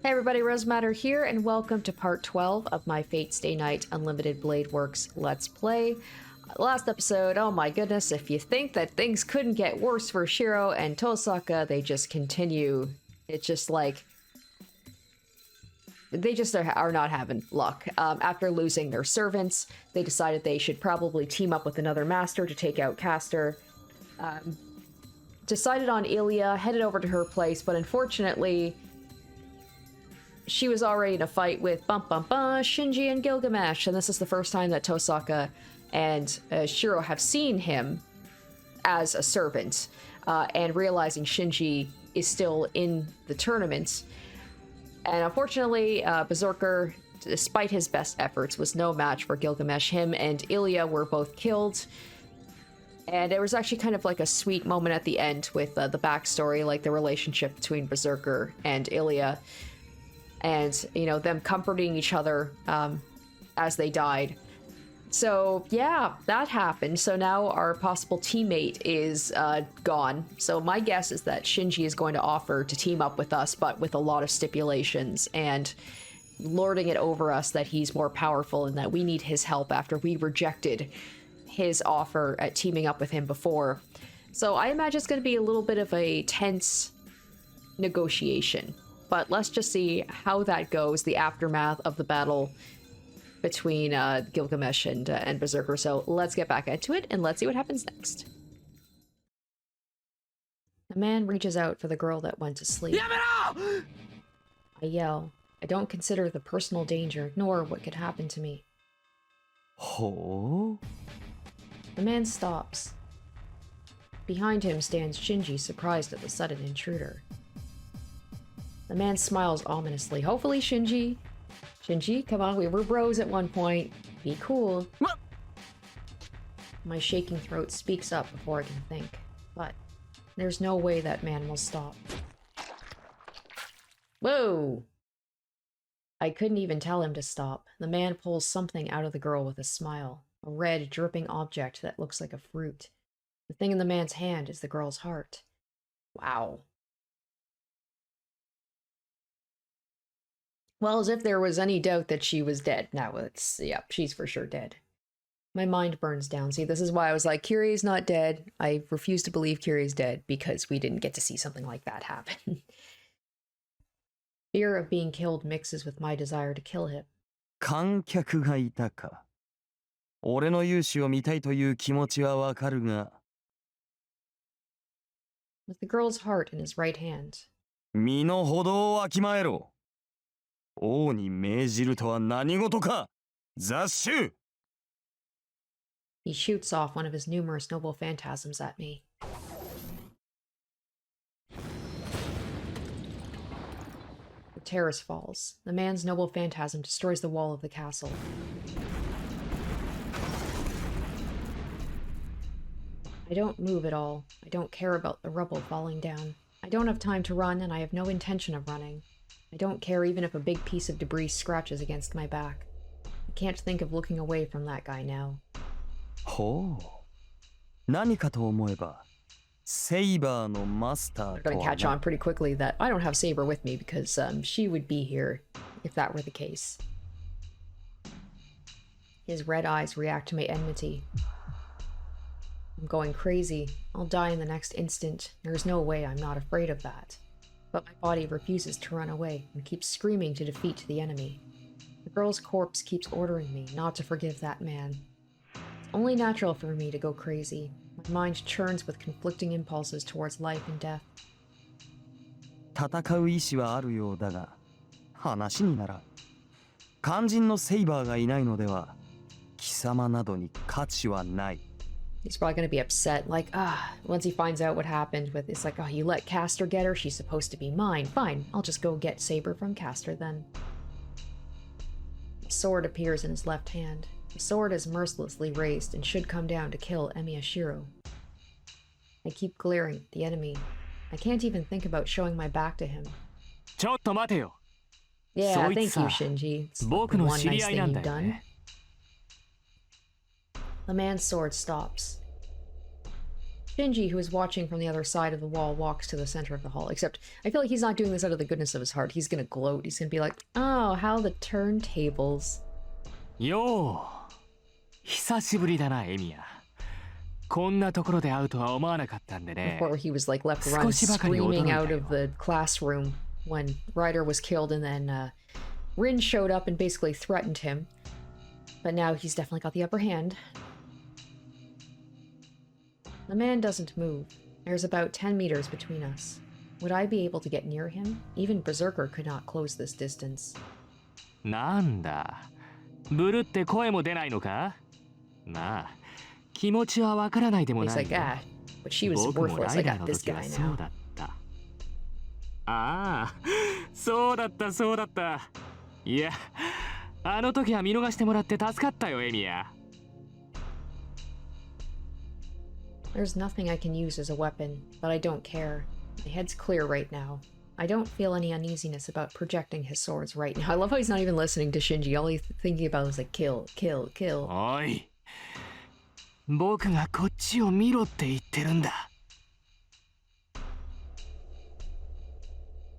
Hey everybody, Rosematter here, and welcome to part 12 of my Fate Stay Night Unlimited Blade Works Let's Play. Last episode, oh my goodness, if you think that things couldn't get worse for Shirou and Tohsaka, they just continue. It's just like... they just are not having luck. After losing their servants, they decided they should probably team up with another master to take out Castor. Decided on Ilya, headed over to her place, but unfortunately... she was already in a fight with Shinji and Gilgamesh, and this is the first time that Tohsaka and Shirou have seen him as a servant, and realizing Shinji is still in the tournament. And unfortunately, Berserker, despite his best efforts, was no match for Gilgamesh. Him and Ilya were both killed. And it was actually kind of like a sweet moment at the end with the backstory, like the relationship between Berserker and Ilya. And, you know, them comforting each other as they died. So, yeah, that happened. So now our possible teammate is gone. So my guess is that Shinji is going to offer to team up with us, but with a lot of stipulations, and lording it over us that he's more powerful and that we need his help after we rejected his offer at teaming up with him before. So I imagine it's going to be a little bit of a tense negotiation. But let's just see how that goes, the aftermath of the battle between Gilgamesh and Berserker. So let's get back into it, and let's see what happens next. The man reaches out for the girl that went to sleep. I yell. I don't consider the personal danger, nor what could happen to me. Oh? The man stops. Behind him stands Shinji, surprised at the sudden intruder. The man smiles ominously. Hopefully, Shinji. Shinji, come on, we were bros at one point. Be cool. My shaking throat speaks up before I can think. But there's no way that man will stop. Whoa! I couldn't even tell him to stop. The man pulls something out of the girl with a smile. A red, dripping object that looks like a fruit. The thing in the man's hand is the girl's heart. Wow. Well, as if there was any doubt that she was dead. Now it's, yep, she's for sure dead. My mind burns down. See, this is why I was like, Kyrie's not dead. I refuse to believe Kyrie's dead, because we didn't get to see something like that happen. Fear of being killed mixes with my desire to kill him. 観客がいたか。俺の勇姿を見たいという気持ちはわかるが。With the girl's heart in his right hand. 身の程をわきまえろ。王に命じるとは何事か。雑種 He shoots off one of his numerous noble phantasms at me. The terrace falls. The man's noble phantasm destroys the wall of the castle. I don't move at all. I don't care about the rubble falling down. I don't have time to run, and I have no intention of running. I don't care even if a big piece of debris scratches against my back. I can't think of looking away from that guy now. ほう。何かと思えば、セイバーのマスターとは I'm gonna catch on pretty quickly that I don't have Saber with me because she would be here if that were the case. His red eyes react to my enmity. I'm going crazy. I'll die in the next instant. There's no way I'm not afraid of that. But my body refuses to run away and keeps screaming to defeat the enemy. The girl's corpse keeps ordering me not to forgive that man. It's only natural for me to go crazy. My mind churns with conflicting impulses towards life and death. 戦う意志はあるようだが、話にならん。肝心のセイバーがいないのでは、貴様などに価値はない。He's probably going to be upset, like, once he finds out what happened with, it's like, oh, you let Castor get her? She's supposed to be mine. Fine, I'll just go get Saber from Castor then. A sword appears in his left hand. The sword is mercilessly raised and should come down to kill Emiya Shirou. I keep glaring at the enemy. I can't even think about showing my back to him. Yeah, thank you, Shinji. It's the one nice thing you've done. The man's sword stops. Shinji, who is watching from the other side of the wall, walks to the center of the hall. Except, I feel like he's not doing this out of the goodness of his heart. He's gonna gloat. He's gonna be like, oh, how the turntables. Yo! 久しぶりだな、エミヤ。こんなところで会うとは思わなかったんでね。Before he was like left run screaming out of the classroom when Ryder was killed, and then Rin showed up and basically threatened him. But now he's definitely got the upper hand. The man doesn't move. There's about 10 meters between us. Would I be able to get near him? Even Berserker could not close this distance. なんだ。ブルって声も出ないのか？まあ、気持ちはわからないでも He's ない。 like, ah, but she was 僕も worthless. ラ I イダー got の this 時は guy そう now. だった。ああ、そうだったそうだった。いや、あの時は見逃してもらって助かったよ、エミヤ。There's nothing I can use as a weapon, but I don't care. My head's clear right now. I don't feel any uneasiness about projecting his swords right now. I love how he's not even listening to Shinji. All he's thinking about is like, kill, kill, kill. おい、僕がこっちを見ろって言ってるんだ。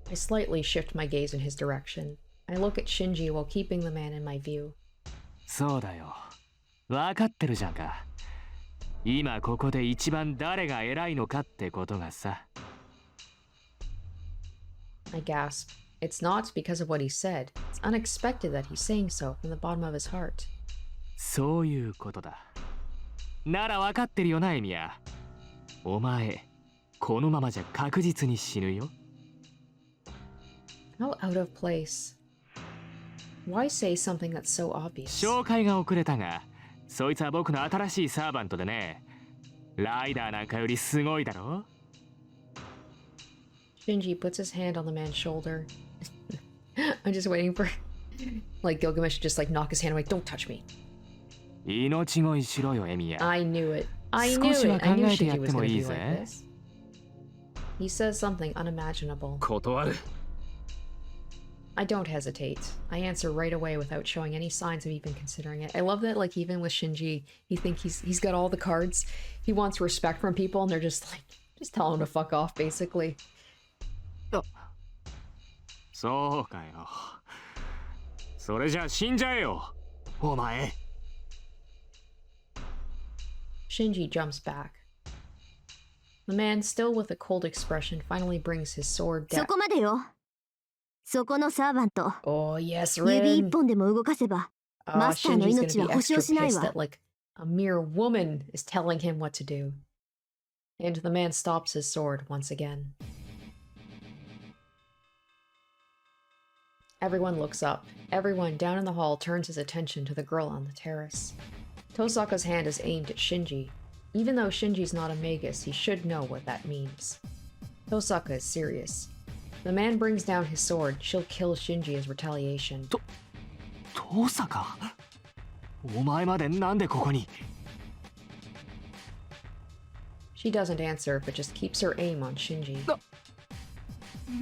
I slightly shift my gaze in his direction. I look at Shinji while keeping the man in my view. そうだよ。わかってるじゃんか。今ここで一番誰が偉いのかってことがさ。I gasp. It's not because of what he said. It's unexpected that he's saying so from the bottom of his heart. そういうことだ。ならわかってるよな、エミヤ。お前、このままじゃ確実に死ぬよ。How out of place. Why say something that's so obvious? 紹介が遅れたが、そいつは僕の新しいサーバントでね。ライダーなんかよりすごいだろ。Shinji puts his hand on the man's shoulder. I'm just waiting for like Gilgamesh to just like knock his hand away. Don't touch me. 命乞いしろよ、エミヤ。I knew it. I knew it. I knew Shinji was going to be like this. He says something unimaginable. 断る。I don't hesitate. I answer right away without showing any signs of even considering it. I love that, like, even with Shinji, you think he's got all the cards. He wants respect from people, and they're just like, just tell him to fuck off, basically. そうかよ。それじゃあ死んじゃえよ、お前。Shinji jumps back. The man, still with a cold expression, finally brings his sword down. そこまでよ。そこのサーバント。 Oh, yes, 指一 Rin. 本でも動かせば、マスターの Shinji's gonna 命 be は保証 extra しない pissed わ。 that, like, a mere woman is telling him what to do. And the man stops his sword once again. Everyone looks up. Everyone down in the hall turns his attention to the girl on the terrace. Tosaka's hand is aimed at Shinji. Even though Shinji's not a magus, he should know what that means. Tosaka is serious. The man brings down his sword. She'll kill Shinji as retaliation. 遠坂、お前までなんでここに。 She doesn't answer, but just keeps her aim on Shinji.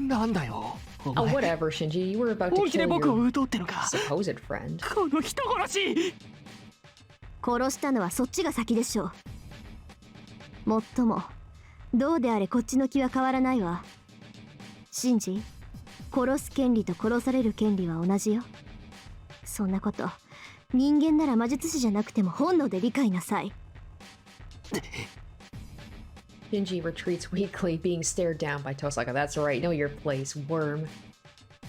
なんだよ、お Oh, 前。 whatever, Shinji. You were about to 本気で kill 僕を your 撃とうってのか。 supposed friend. この人殺し。殺したのはそっちが先でしょう。もっとも、どうであれこっちの気は変わらないわ。シンジ、殺す権利と殺される権利は同じよ。そんなこと、人間なら魔術師じゃなくても本能で理解なさい。Shinji retreats weakly, being stared down by Tosaka. That's right, know your place, worm.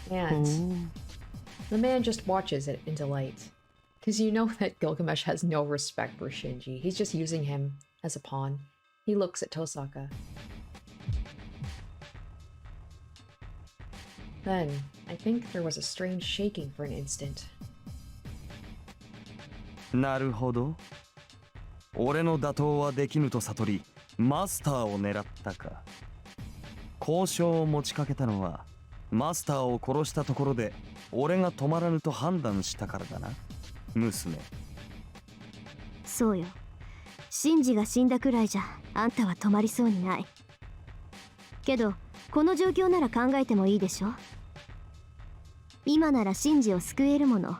And the man just watches it in delight. Because you know that Gilgamesh has no respect for Shinji. He's just using him as a pawn. He looks at Tosaka. Then, I think there was a strange shaking for an instant. なるほど。俺の打倒はできぬと悟り、マスターを狙ったか。交渉を持ちかけたのは、マスターを殺したところで、俺が止まらぬと判断したからだな、娘。そうよ。シンジが死んだくらいじゃ、あんたは止まりそうにない。けど、この状況なら考えてもいいでしょ。今ならシンジを救えるもの。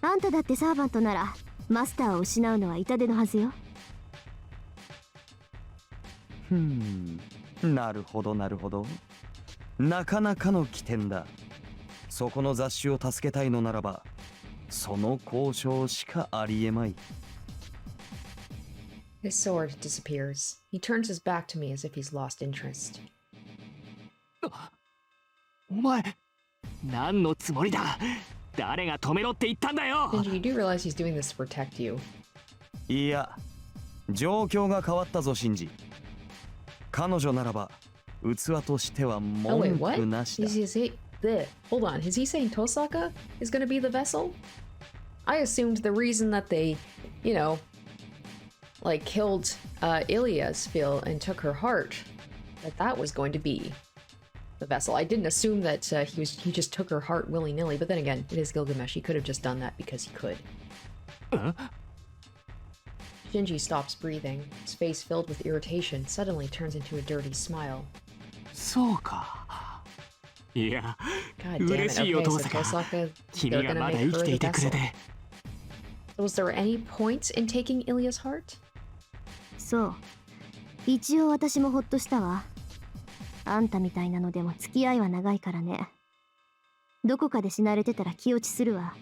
あんただってサーバントならマスターを失うのは痛手のはずよ。なるほどなるほど。なかなかの起点だ。そこの雑種を助けたいのならば、その交渉しかありえまい。His sword disappears. He turns his back to me as if he's lost interest. お前何のつもりだ。誰が止めろって言ったんだよ。 Shinji, you do realize he's doing this to protect you. いや、状況が変わったぞ、シンジ。彼女ならば、器としては Oh 文 wait, 句 what? なしだ。 Hold on, is he saying Tohsaka is gonna be the vessel? I assumed the reason that they, you know, like killed Ilya's Phil and took her heart, that was going to be the vessel. I didn't assume that he just took her heart willy-nilly, but then again, it is Gilgamesh. He could have just done that because he could. Shinji stops breathing. His face filled with irritation suddenly turns into a dirty smile. そうか。いや、 God damn 嬉 it. しいよ、 Okay, 父 so さ Tohsaka, ん。君 they're が gonna まだ make 生き her て the いてくれ vessel. て。 Was there any point in taking Ilya's heart? そう。一応私もほっとしたわ。あんたみたいなのでも付き合いは長いからね。どこかで死なれてたら気落ちするわ。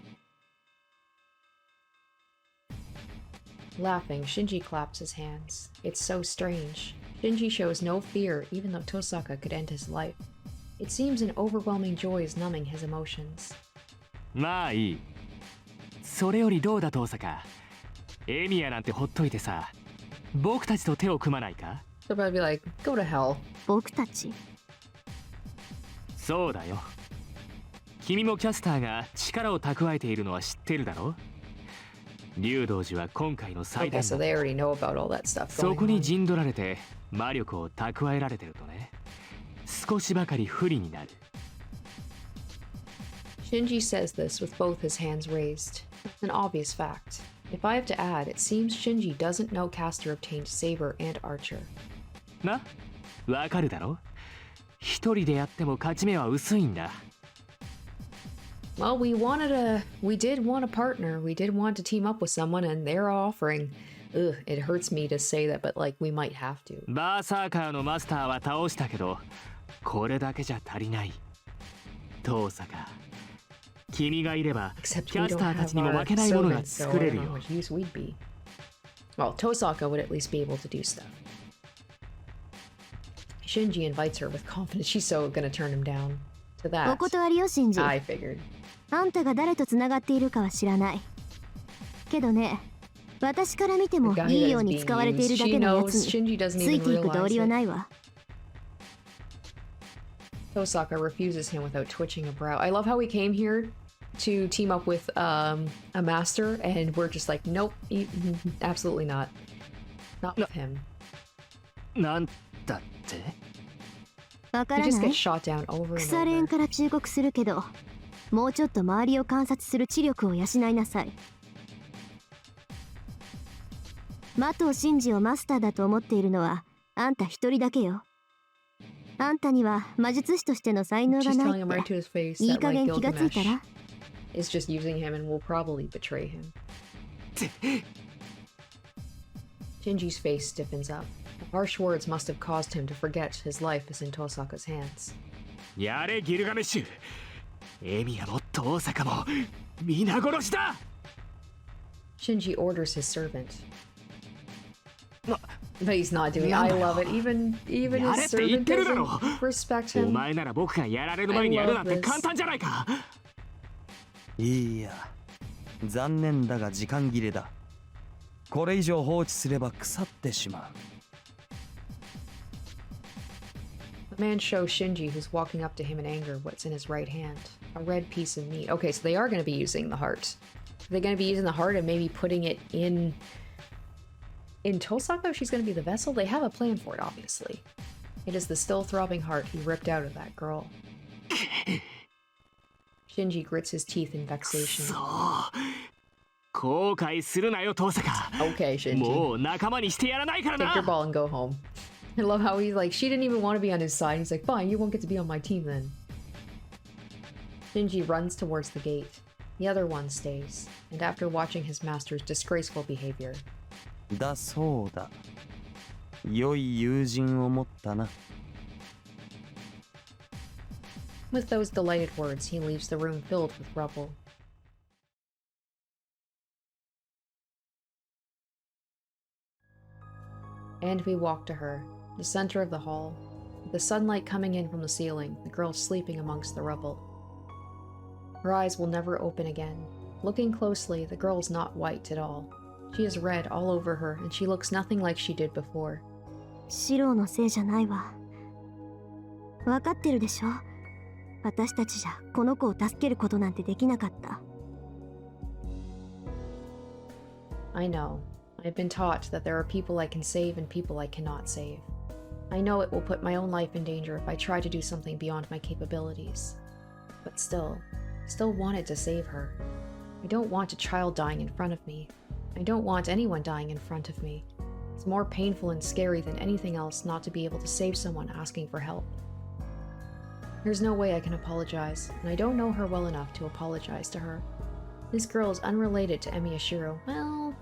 Laughing, Shinji claps his hands. It's so strange. Shinji shows no fear, even though Tohsaka could end his life. It seems an overwhelming joy is numbing his emotions. まあいい。それよりどうだ、父さか。エミヤなんてほっといてさ、僕たちと手を組まないか。 So I'd be like, go to hell. 僕たち。そうだよ。君もキャスターが力を蓄えているのは知ってるだろ。竜道寺は今回の最 Okay, 大 so の。 they already know about all that stuff そ going こに on. 陣取られて魔力を蓄えられてるとね。少しばかり不利になる。 Shinji says this with both his hands raised. It's an obvious fact. If I have to add, it seems Shinji doesn't know Caster obtained Saber and Archer. な、わかるだろ。一人でやっても勝ち目は薄いんだ。 Well, we did want a partner. We did want to team up with someone, and they're offering. Ugh, it hurts me to say that, but like, we might have to. バーサーカーのマスターは倒したけど、これだけじゃ足りない。父さか。君がいれば、キ Except ャ we ス don't ターた have ちにも our 負けないものが servants, so 作 I れ don't る know よ。 what use we'd be. Well, Tohsaka would at least be able to do stuff. Shinji invites her with confidence. She's so gonna turn him down. To お that, 断りよ、シンジ。 I figured. あんたが誰とつながっているかは知らない。けどね、私から見ても The guy いい that よう is に being 使われている used. だ She けのや knows つに Shinji doesn't つい even ていく道 realize 理は it. ないわ。Tohsaka refuses him without twitching a brow. I love how we came here to team up with a master, and we're just like, nope, absolutely not. Not with him. なんだって。わか He ら just ない gets shot down over 腐 and れ縁 over. から忠告するけど、もうちょっと周りを観察する知力を養いなさい。マトシンジをマスターだと思っているのはあんた一人だけよ。あんたには魔術師としての才能が She's な telling い him っ right て to his face いい that 加 like 減気がついた Gilgamesh ら。 is just using him and will probably betray him. Shinji's face stiffens up. The harsh words must have caused him to forget his life is in Tohsaka's hands. やれギルガメッシュ。エミヤも父さかも皆殺しだ。 Shinji orders his servant. No. But he's not doing it. I love it. Even his servant doesn't respect お him. 前なら僕がやられる前にやるなんて簡単じゃないか。いや、残念だが時間切れだ。これ以上放置すれば腐ってしまう。The man shows Shinji, who's walking up to him in anger, what's in his right hand. A red piece of meat. Okay, so they are going to be using the heart. Are they going to be using the heart and maybe putting it in Tohsaka? If she's going to be the vessel? They have a plan for it, obviously. It is the still throbbing heart he ripped out of that girl. Shinji grits his teeth in vexation. そう。後悔するなよ父さか。 Okay, Shinji. もう仲間にしてやらないから Take your な。 ball and go home. I love how he's like, she didn't even want to be on his side. He's like, fine, you won't get to be on my team then. Shinji runs towards the gate. The other one stays, and after watching his master's disgraceful behavior. だそうだ。良い友人を持ったな。 With those delighted words, he leaves the room filled with rubble. And we walk to her, the center of the hall, with the sunlight coming in from the ceiling, the girl sleeping amongst the rubble. Her eyes will never open again. Looking closely, the girl's not white at all. She is red all over her, and she looks nothing like she did before. シロのせいじゃないわ。わかってるでしょ。私たちじゃこの子を助けることなんてできなかった。I know. I've been taught that there are people I can save and people I cannot save. I know it will put my own life in danger if I try to do something beyond my capabilities. But still wanted to save her. I don't want a child dying in front of me. I don't want anyone dying in front of me. It's more painful and scary than anything else not to be able to save someone asking for help. There's no way I can apologize, and I don't know her well enough to apologize to her. This girl is unrelated to Emi Shirou. Well,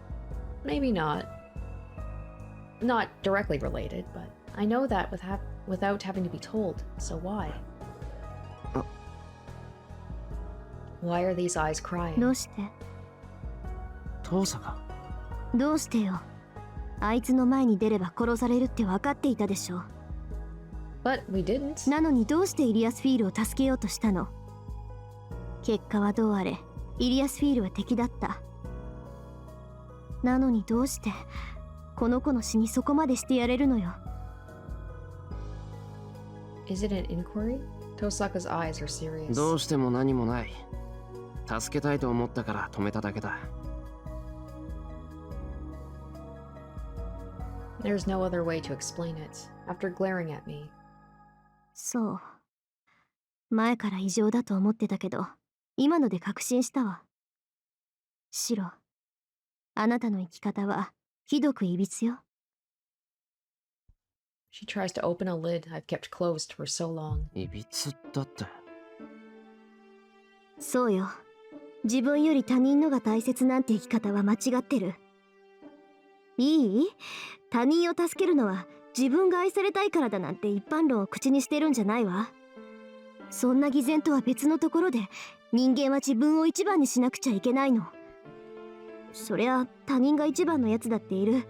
maybe not. Not directly related, but I know that without having to be told, so why? Why are these eyes crying? どうして？遠坂。どうしてよ。あいつの前に出れば殺されるって分かっていたでしょ。But we didn't. なのにどうしてイリアスフィールを助けようとしたの？結果はどうあれ、イリアスフィールは敵だった。なのにどうしてこの子の死にそこまでしてやれるのよ。Is it an inquiry? Tosaka's eyes are serious. どうしても何もない。助けたいと思ったから止めただけだ。There's no other way to explain it. After glaring at me. そう。前から異常だと思ってたけど、今ので確信したわ。シロ、あなたの生き方はひどくいびつよ。She tries to open a lid I've kept closed for so long. いびつだって。そうよ。自分より他人のが大切なんて生き方は間違ってる。いい？他人を助けるのは自分が愛されたいからだなんて一般論を口にしてるんじゃないわ。そんな偽善とは別のところで人間は自分を一番にしなくちゃいけないの。そりゃ他人が一番のやつだっている。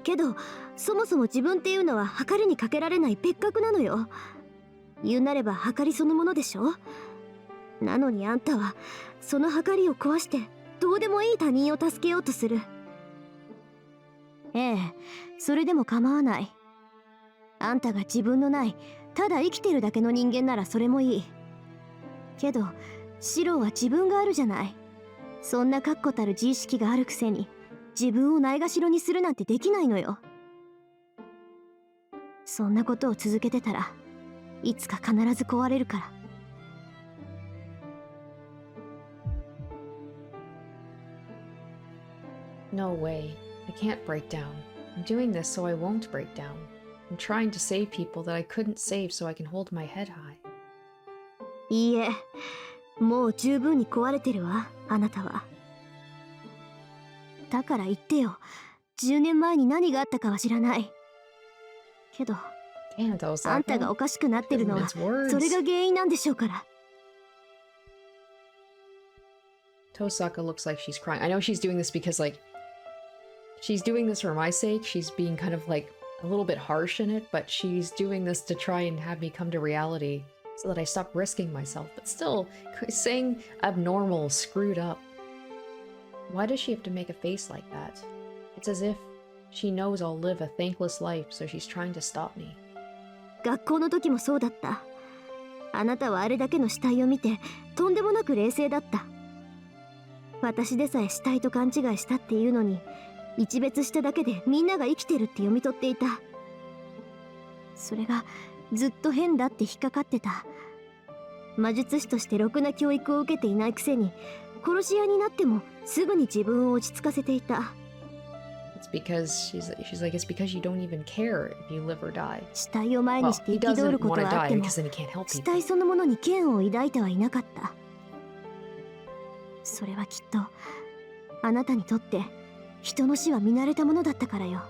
けどそもそも自分っていうのは計りにかけられない別格なのよ。言うなれば計りそのものでしょ。なのにあんたはその計りを壊してどうでもいい他人を助けようとする。ええ、それでも構わない。あんたが自分のないただ生きてるだけの人間ならそれもいい。けどシロは自分があるじゃない。そんな確固たる自意識があるくせに自分をないがしろにするなんてできないのよ。そんなことを続けてたらいつか必ず壊れるから。No way. I can't break down. I'm doing this so I won't break down. I'm trying to save people that I couldn't save so I can hold my head high. いいえ、もう十分に壊れてるわ、あなたは。だから言ってよ。10年前に何があったかは知らない。けど、Damn, Tohsaka. あんたがおかしくなってるのは、それが原因なんでしょうから。Tohsaka looks like she's crying. I know she's doing this because, like, she's doing this for my sake. She's being kind of, like, a little bit harsh in it, but she's doing this to try and have me come to reality so that I stop risking myself. But still, saying abnormal, screwed up. Why does she have to make a face like that? It's as if she knows I'll live a thankless life, so she's trying to stop me. 学校の時もそうだった。あなたはあれだけの死体を見て、とんでもなく冷静だった。私でさえ死体と勘違いしたっていうのに、一別しただけでみんなが生きてるって読み取っていた。それがずっと変だって引っかかってた。魔術師としてろくな教育を受けていないくせに、殺し屋になってもすぐに自分を落ち着かせていた。It's because she's like, it's because you don't even care if you live or die. 死体を前にして Well, he 憤る doesn't こと want to はあっ die ても、 because then he can't help 死 people. 体そのものに嫌悪を抱いてはいなかった。それはきっとあなたにとって人の死は見慣れたものだったからよ。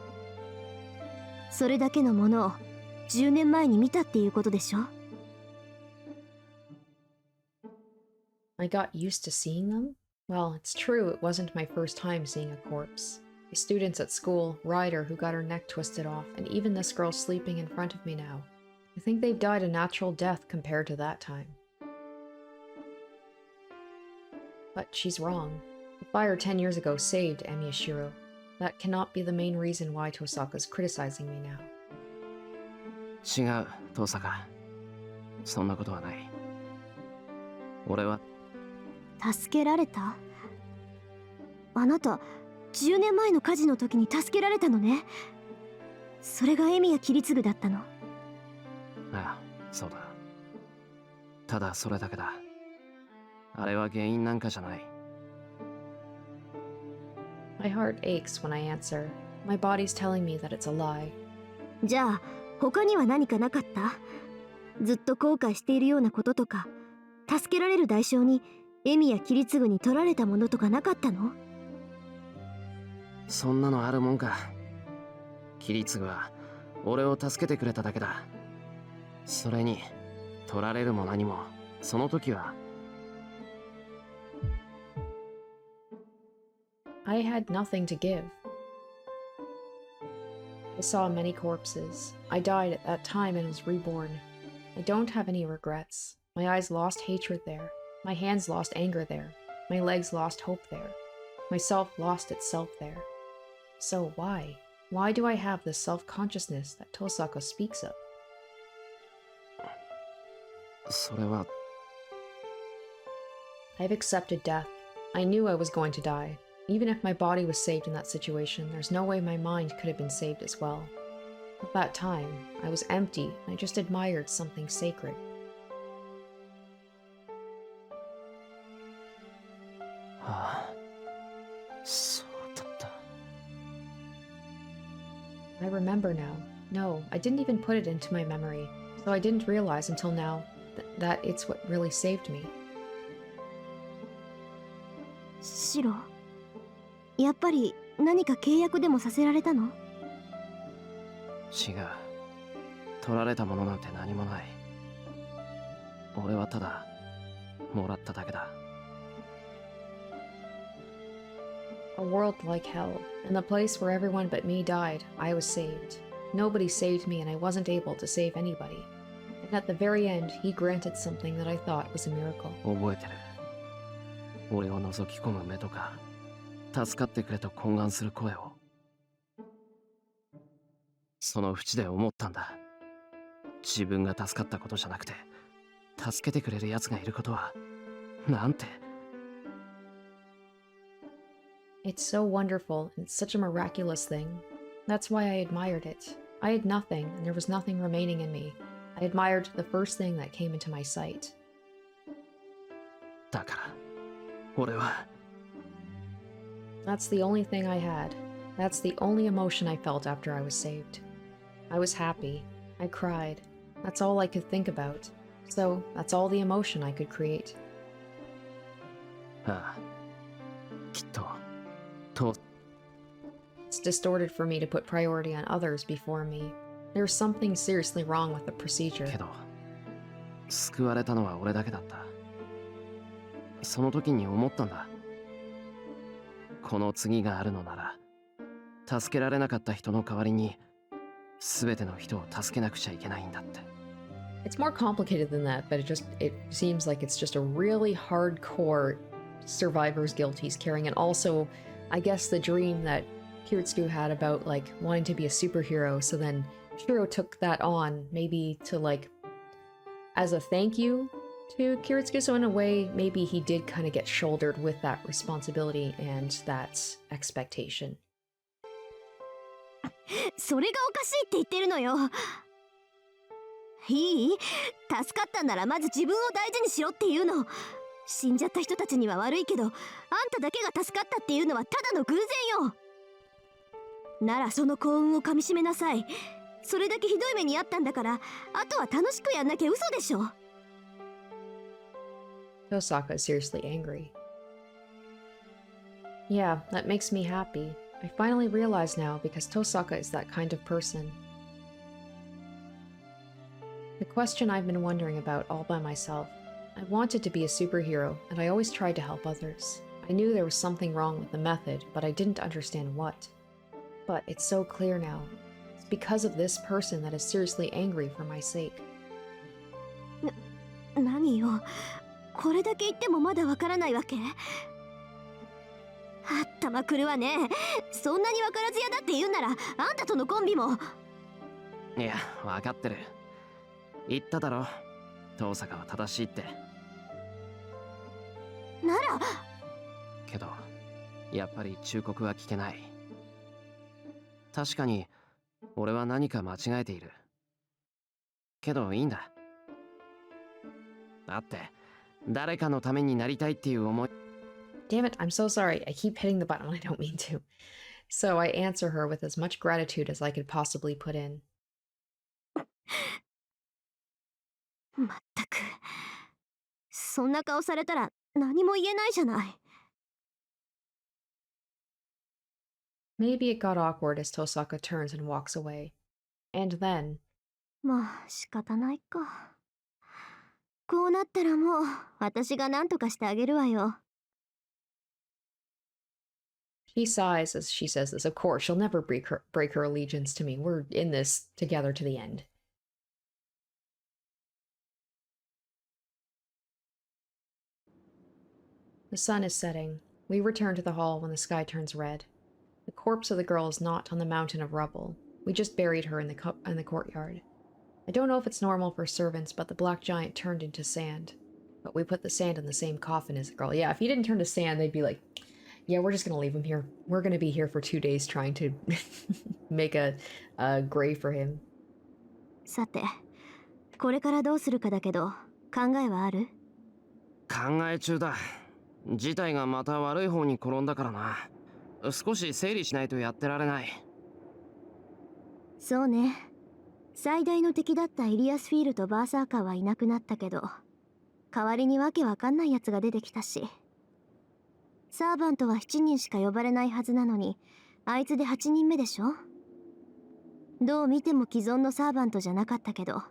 それだけのものを10年前に見たっていうことでしょ。 I got used to seeing them? Well, it's true it wasn't my first time seeing a corpse. The students at school, Ryder who got her neck twisted off, and even this girl sleeping in front of me now. I think they've died a natural death compared to that time. But she's wrong. The fire 10 years ago saved Emi Shirou. That cannot be the main reason why Tohsaka's criticizing me now. 違う、遠坂。そんなことはない。俺は助けられた？あなた10年前の火事の時に助けられたのね。それがエミヤキリツグだったの。ああ、そうだ。ただそれだけだ。あれは原因なんかじゃない。My heart aches when I answer. My body's telling me that it's a lie. じゃあ他には何かなかった？ずっと後悔しているようなこととか、助けられる代償にエミヤキリツグに取られたものとかなかったの？そんなのあるもんか。キリツグは俺を助けてくれただけだ。それに取られるも何もその時は。I had nothing to give. I saw many corpses. I died at that time and was reborn. I don't have any regrets. My eyes lost hatred there. My hands lost anger there. My legs lost hope there. Myself lost itself there. So why? Why do I have this self-consciousness that Tohsaka speaks of? それは I've accepted death. I knew I was going to die. Even if my body was saved in that situation, there's no way my mind could have been saved as well. At that time, I was empty and I just admired something sacred. ああ、そうだった。I remember now. No, I didn't even put it into my memory, so I didn't realize until now that it's what really saved me. シロ、やっぱり何か契約でもさせられたの？違う。取られたものなんて何もない。俺はただもらっただけだ。A world like hell. In the place where everyone but me died, I was saved. Nobody saved me and I wasn't able to save anybody. And at the very end, he granted something that I thought was a miracle. 覚えてる。俺を覗き込む目とか、助かってくれと懇願する声を。その淵で思ったんだ。自分が助かったことじゃなくて、助けてくれる奴がいることは、なんて。It's so wonderful, and it's such a miraculous thing. That's why I admired it. I had nothing, and there was nothing remaining in me. I admired the first thing that came into my sight. だから、俺は。That's the only thing I had. That's the only emotion I felt after I was saved. I was happy. I cried. That's all I could think about. So, that's all the emotion I could create. ああ、きっと。It's distorted for me to put priority on others before me. There's something seriously wrong with the procedure. けど、救われたのは俺だけだった。その時に思ったんだ。この次があるのなら、助けられなかった人の代わりに、全ての人を助けなくちゃいけないんだって。It's more complicated than that, but it seems like it's just a really hardcore survivor's guilt he's carrying, and also, I guess the dream that Kiritsugu had about, like, wanting to be a superhero, so then Shiro took that on, maybe to, like, as a thank you to Kiritsugu, so in a way, maybe he did kind of get shouldered with that responsibility and that expectation. それがおかしいって言ってるのよ。いい？助かったんならまず自分を大事にしろっていうの。死んじゃった人たちには悪いけど、あんただけが助かったっていうのはただの偶然よ。ならその幸運をかみしめなさい。それだけひどい目にあったんだから、あとは楽しくやんなきゃ嘘でしょ。Tohsaka is seriously angry. Yeah, that makes me happy. I finally realize now because Tohsaka is that kind of person. The question I've been wondering about all by myself. I wanted to be a superhero, and I always tried to help others. I knew there was something wrong with the method, but I didn't understand what. But it's so clear now. It's because of this person that is seriously angry for my sake. 何よ、これだけ言ってもまだわからないわけ？あったまくるわね。そんなにわからずやだって言うなら、あんたとのコンビも。いや、わかってる。言っただろ、遠坂は正しいって。ならけどやっぱり忠告は聞けない。確かに俺は何か間違えている。けどいいんだ。だって誰かのためになりたいっていう思い。 Damn it, I'm so sorry. I keep hitting the button when I don't mean to. So I answer her with as much gratitude as I could possibly put in. まったく、そんな顔されたら何も言えないじゃない。Maybe it got awkward as Tosaka turns and walks away. And then, まあ仕方ないか。こうなったらもう私が何とかしてあげるわよ。she sighs as she says this. Of course, she'll never break her allegiance to me. We're in this together to the end. The sun is setting. We return to the hall when the sky turns red. The corpse of the girl is not on the mountain of rubble. We just buried her in the courtyard. I don't know if it's normal for servants, but the black giant turned into sand. But we put the sand in the same coffin as the girl. Yeah, if he didn't turn to sand, they'd be like, yeah, we're just gonna leave him here. We're gonna be here for 2 days trying to make a grave for him. さて、これからどうするかだけど、考えはある？考え中だ。事態がまた悪い方に転んだからな。少し整理しないとやってられない。そうね。最大の敵だったイリアスフィールとバーサーカーはいなくなったけど、代わりにわけわかんないやつが出てきたし。サーバントは7人しか呼ばれないはずなのに、あいつで8人目でしょ？どう見ても既存のサーバントじゃなかったけど、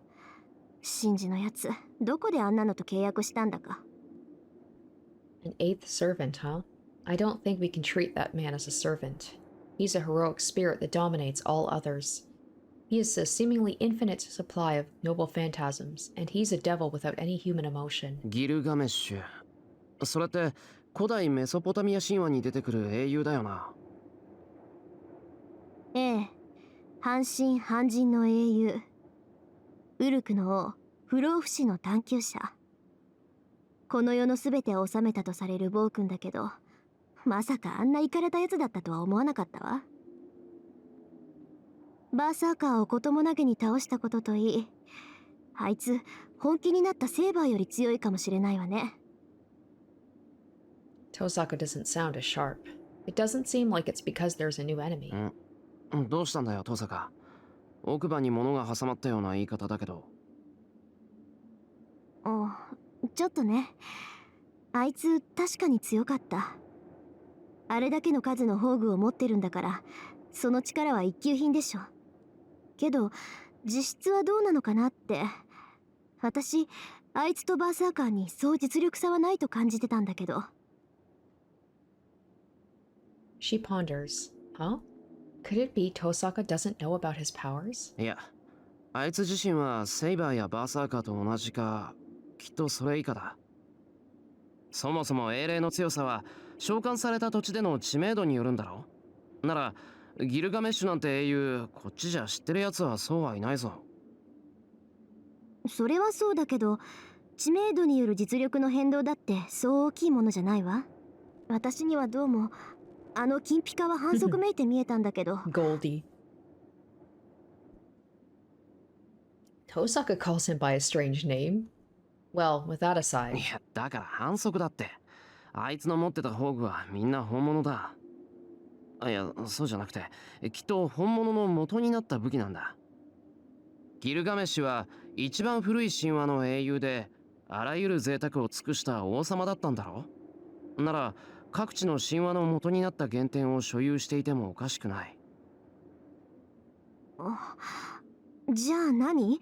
シンジのやつ、どこであんなのと契約したんだか。An 8th servant, huh? I don't think we can treat that man as a servant. He's a heroic spirit that dominates all others. He has a seemingly infinite supply of noble phantasms, and he's a devil without any human emotion. ギルガメッシュ。それって古代メソポタミア神話に出てくる英雄だよな。ええ、半神半人の英雄。ウルクの王、不老不死の探求者。この世の全てを治めたとされる暴君だけど、まさかあんなイカれたやつだったとは思わなかったわ。バーサーカーをこともなげに倒したことといい、あいつ本気になったセーバーより強いかもしれないわね。Tohsaka doesn't sound as sharp. It doesn't seem like it's because there's a new enemy. どうしたんだよ、遠坂。奥歯に物が挟まったような言い方だけど。ちょっとね。あいつ確かに強かった。あれだけの数の宝具を持ってるんだから、その力は一級品でしょ。けど実質はどうなのかなって。私あいつとバーサーカーにそう実力差はないと感じてたんだけど。She ponders. Huh? Could it be Tohsaka doesn't know about his powers? いや、あいつ自身はセイバーやバーサーカーと同じか、きっとそれ以下だ。そもそも英霊の強さは召喚された土地での知名度によるんだろ。ならギルガメッシュなんて英雄、こっちじゃ知ってるやつはそうはいないぞ。それはそうだけど、知名度による実力の変動だってそう大きいものじゃないわ。私にはどうもあの金ピカは反則めいて見えたんだけど。Goldie. Tohsaka calls him by a strange name. Well, with that aside. いや、だから反則だって。あいつの持ってた宝具はみんな本物だ。いや、そうじゃなくて、きっと本物の元になった武器なんだ。ギルガメッシュは一番古い神話の英雄で、あらゆる贅沢を尽くした王様だったんだろ。なら各地の神話の元になった原点を所有していてもおかしくない。じゃあ何？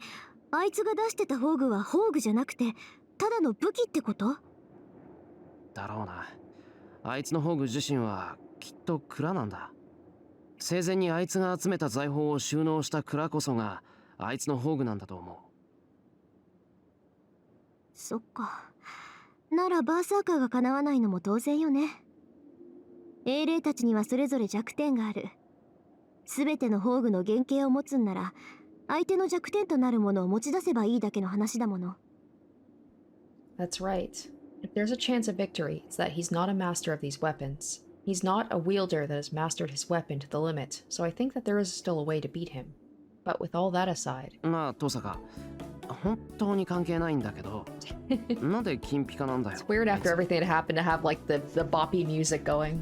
あいつが出してた宝具は宝具じゃなくてただの武器ってこと？だろうな。あいつの宝具自身はきっと蔵なんだ。生前にあいつが集めた財宝を収納した蔵こそがあいつの宝具なんだと思う。そっか。ならバーサーカーが叶わないのも当然よね。英霊たちにはそれぞれ弱点がある。全ての宝具の原型を持つんなら相手の弱点となるものを持ち出せばいいだけの話だもの。 That's right. If there's a chance of victory, it's that he's not a master of these weapons. He's not a wielder that has mastered his weapon to the limit, so I think that there is still a way to beat him. But with all that aside... まあ、トサカ、本当に関係ないんだけど、なんで金ピカなんだよ。It's weird after everything that happened to have like the boppy music going.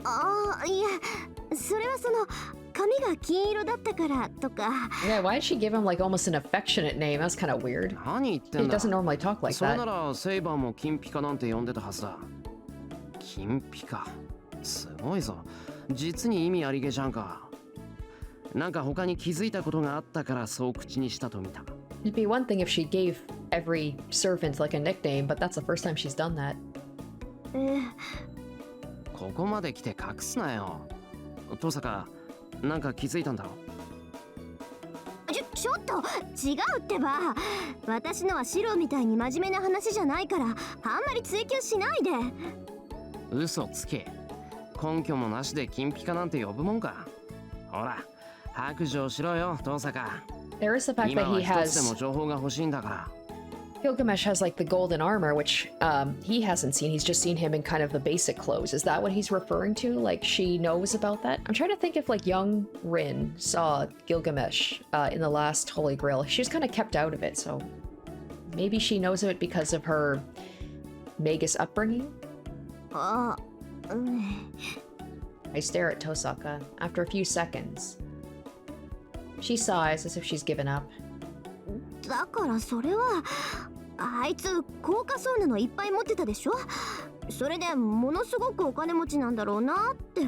ああ、いや、それはその髪が金色だったからとか。Yeah, why did she give him like almost an affectionate name? That's kind of weird. 何言ってん He だ。 doesn't normally talk like それな that. らセイバーも金ピカなんて呼んでたはずだ。金ピカ、すごいぞ。実に意味ありげじゃんか。なんか他に気づいたことがあったからそう口にしたと見た。 It'd be one thing if she gave every servant like a nickname, but that's the first time she's done that. ここまで来て隠すなよ。トサカ、なんか気づいたんだろ。ちょっと違うってば。私のはシロみたいに真面目な話じゃないからあんまり追求しないで。嘘つけ。根拠もなしで金ピカなんて呼ぶもんか。ほら、白状しろよ、トサカ。 There is the fact 今 that は he 一つで has も情報が欲しいんだから。Gilgamesh has like the golden armor, which he hasn't seen. He's just seen him in kind of the basic clothes. Is that what he's referring to? Like she knows about that? I'm trying to think if like young Rin saw Gilgamesh in the last Holy Grail. She was kind of kept out of it, so maybe she knows of it because of her Magus upbringing. あ、I stare at Tohsaka. After a few seconds, she sighs as if she's given up. だからそれはあいつ高価そうなのいっぱい持ってたでしょ。それでものすごくお金持ちなんだろうなって。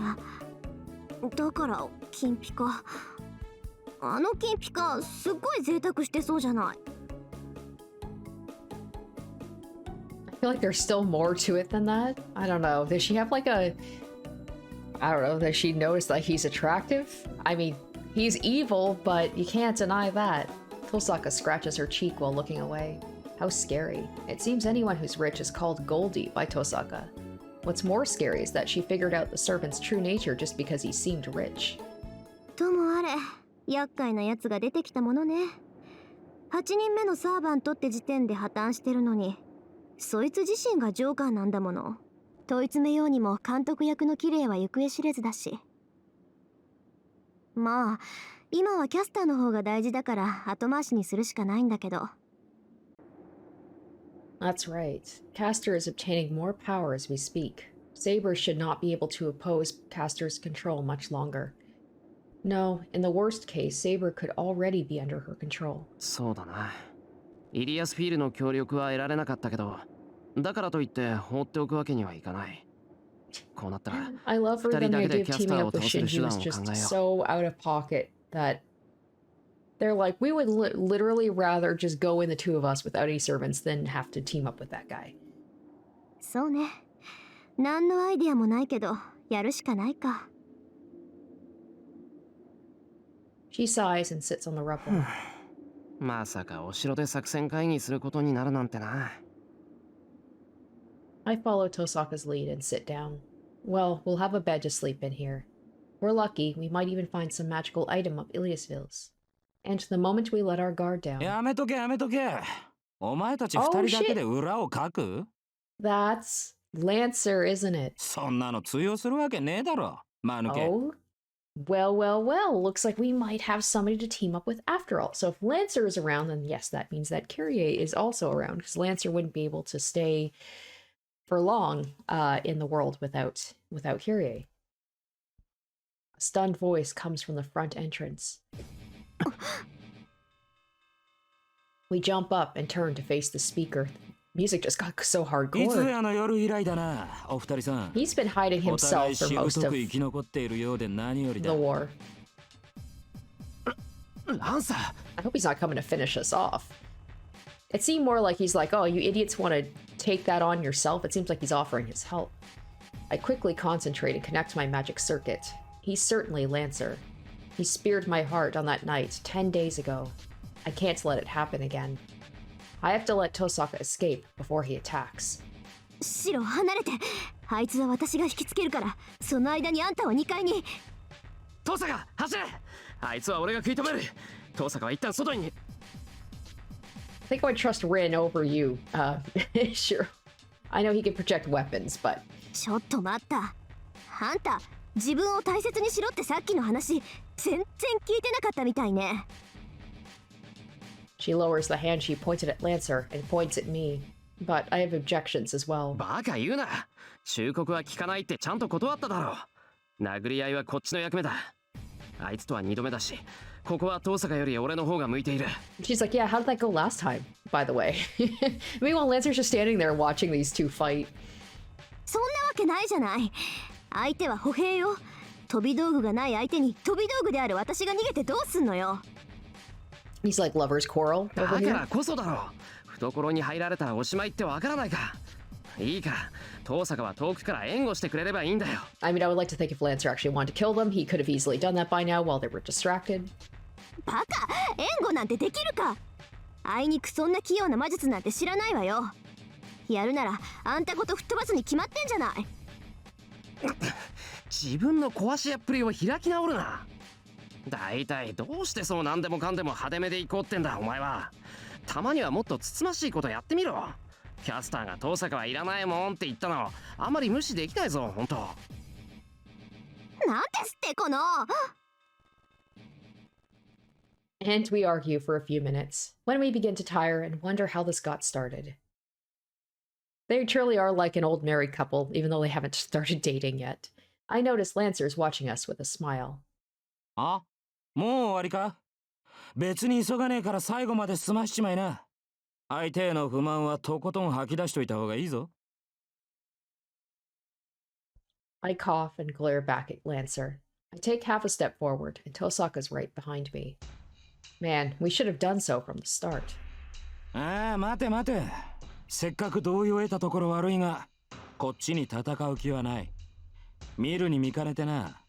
だから金ピカ、あの金ピカすっごい贅沢してそうじゃない。 I feel like there's still more to it than that. I don't know. Does she have like a... I don't know. Does she notice that he's attractive? I mean, he's evil, but you can't deny that. Tohsaka scratches her cheek while looking away. How scary. It seems anyone who's rich is called Goldie by Tohsaka. What's more scary is that she figured out the servant's true nature just because he seemed rich. ともあれ、厄介なやつが出てきたものね。8人目のサーバントって時点で破綻してるのに、そいつ自身がジョーカーなんだもの。問い詰めようにも監督役の綺麗は行方知れずだし。まあ、今はキャスターの方が大事だから後回しにするしかないんだけど。That's right. Castor is obtaining more power as we speak. Saber should not be able to oppose Castor's control much longer. No, in the worst case, Saber could already be under her control. そうだな。イリアスフィールの協力は得られなかったけど、だからといって放っておくわけにはいかない。こうなったら、 I love her 二人 then だ the け idea で of キャスタ teaming ーを up with 倒せる手 Shinji 段 was を just 考えよ so out of pocket that they're like, we would literally rather just go in the two of us without any servants than have to team up with that guy. そうね。何のアイデアもないけど、やるしかないか。She sighs and sits on the rubble. う。まさかお城で作戦会議することになるなんてな。I follow Tohsaka's lead and sit down. Well, we'll have a bed to sleep in here. We're lucky, we might even find some magical item up Iliasville's. And the moment we let our guard down... やめとけやめとけ。お前たち二人だけで裏をかく？ That's Lancer, isn't it? そんなの通用するわけねえだろ。間抜け。Oh? Well, well, well. Looks like we might have somebody to team up with after all. So if Lancer is around, then yes, that means that Kyrie is also around, because Lancer wouldn't be able to stay for long in the world without Kyrie. A stunned voice comes from the front entrance. We jump up and turn to face the speaker. Music just got so いつ hardcore. やの夜以来だな、お二人さん。 He's been hiding お互 himself い for しぶ most と of く生き残っているようで何より the だ。war. ランサー I hope he's not coming to finish us off. It seemed more like he's like, oh, you idiots want to take that on yourself? It seems like he's offering his help. I quickly concentrate and connect my magic circuit. He's certainly Lancer. He speared my heart on that night 10 days ago. I can't let it happen again. I have to let Tohsaka escape before he attacks. シロ離れて。あいつは私が引きつけるから、その間にあんたは2階に。トサカ走れ。あいつは俺が食い止める。トサカは一旦外に。I think I would trust Rin over you, sure. I know he can project weapons, but... ちょっと待った。あんた、自分を大切にしろってさっきの話、全然聞いてなかったみたいね。She lowers the hand she pointed at Lancer and points at me. But I have objections as well. バカ言うな。忠告は聞かないってちゃんと断っただろう。殴り合いはこっちの役目だ。あいつとは2度目だし、ここはトーサカより俺の方が向いている。She's like, yeah, how did that go last time, by the way? Meanwhile, Lancer's just standing there watching these two fight. そんなわけないじゃない。相手は歩兵よ。飛び道具がない相手に飛び道具である私が逃げてどうすんのよ。He's like lovers quarrel だ over か here. らこそだろう。懐に入られたらおしまいってわからないか。いいか、トーサカは遠くから援護してくれればいいんだよ。I mean, I would like to think if Lancer actually wanted to kill them, he could have easily done that by now while they were distracted. バカ、援護なんてできるか。あいにくそんな器用な魔術なんて知らないわよ。やるならあんたごと吹っ飛ばすに決まってんじゃない。自分の壊し屋っぷりを開き直るな。だいたいどうしてそう何でもかんでも派手めでいこうってんだお前は。たまにはもっとつつましいことやってみろ。キャスターが遠坂はいらないもんって言ったのあんまり無視できないぞ本当。なんですってこの。 And we argue for a few minutes, when we begin to tire and wonder how this got started. They truly are like an old married couple, even though they haven't started dating yet. I notice Lancer's watching us with a smile. あ、もう終わりか。別に急がねえから最後まで済ましちまいな。相手への不満はとことん吐き出しといた方がいいぞ。I cough and glare back at Lancer. I take half a step forward, and Tohsaka's right behind me. Man, we should have done so from the start. ああ、待て待て。せっかく同意を得たところ悪いが、こっちに戦う気はない。見るに見かねてな。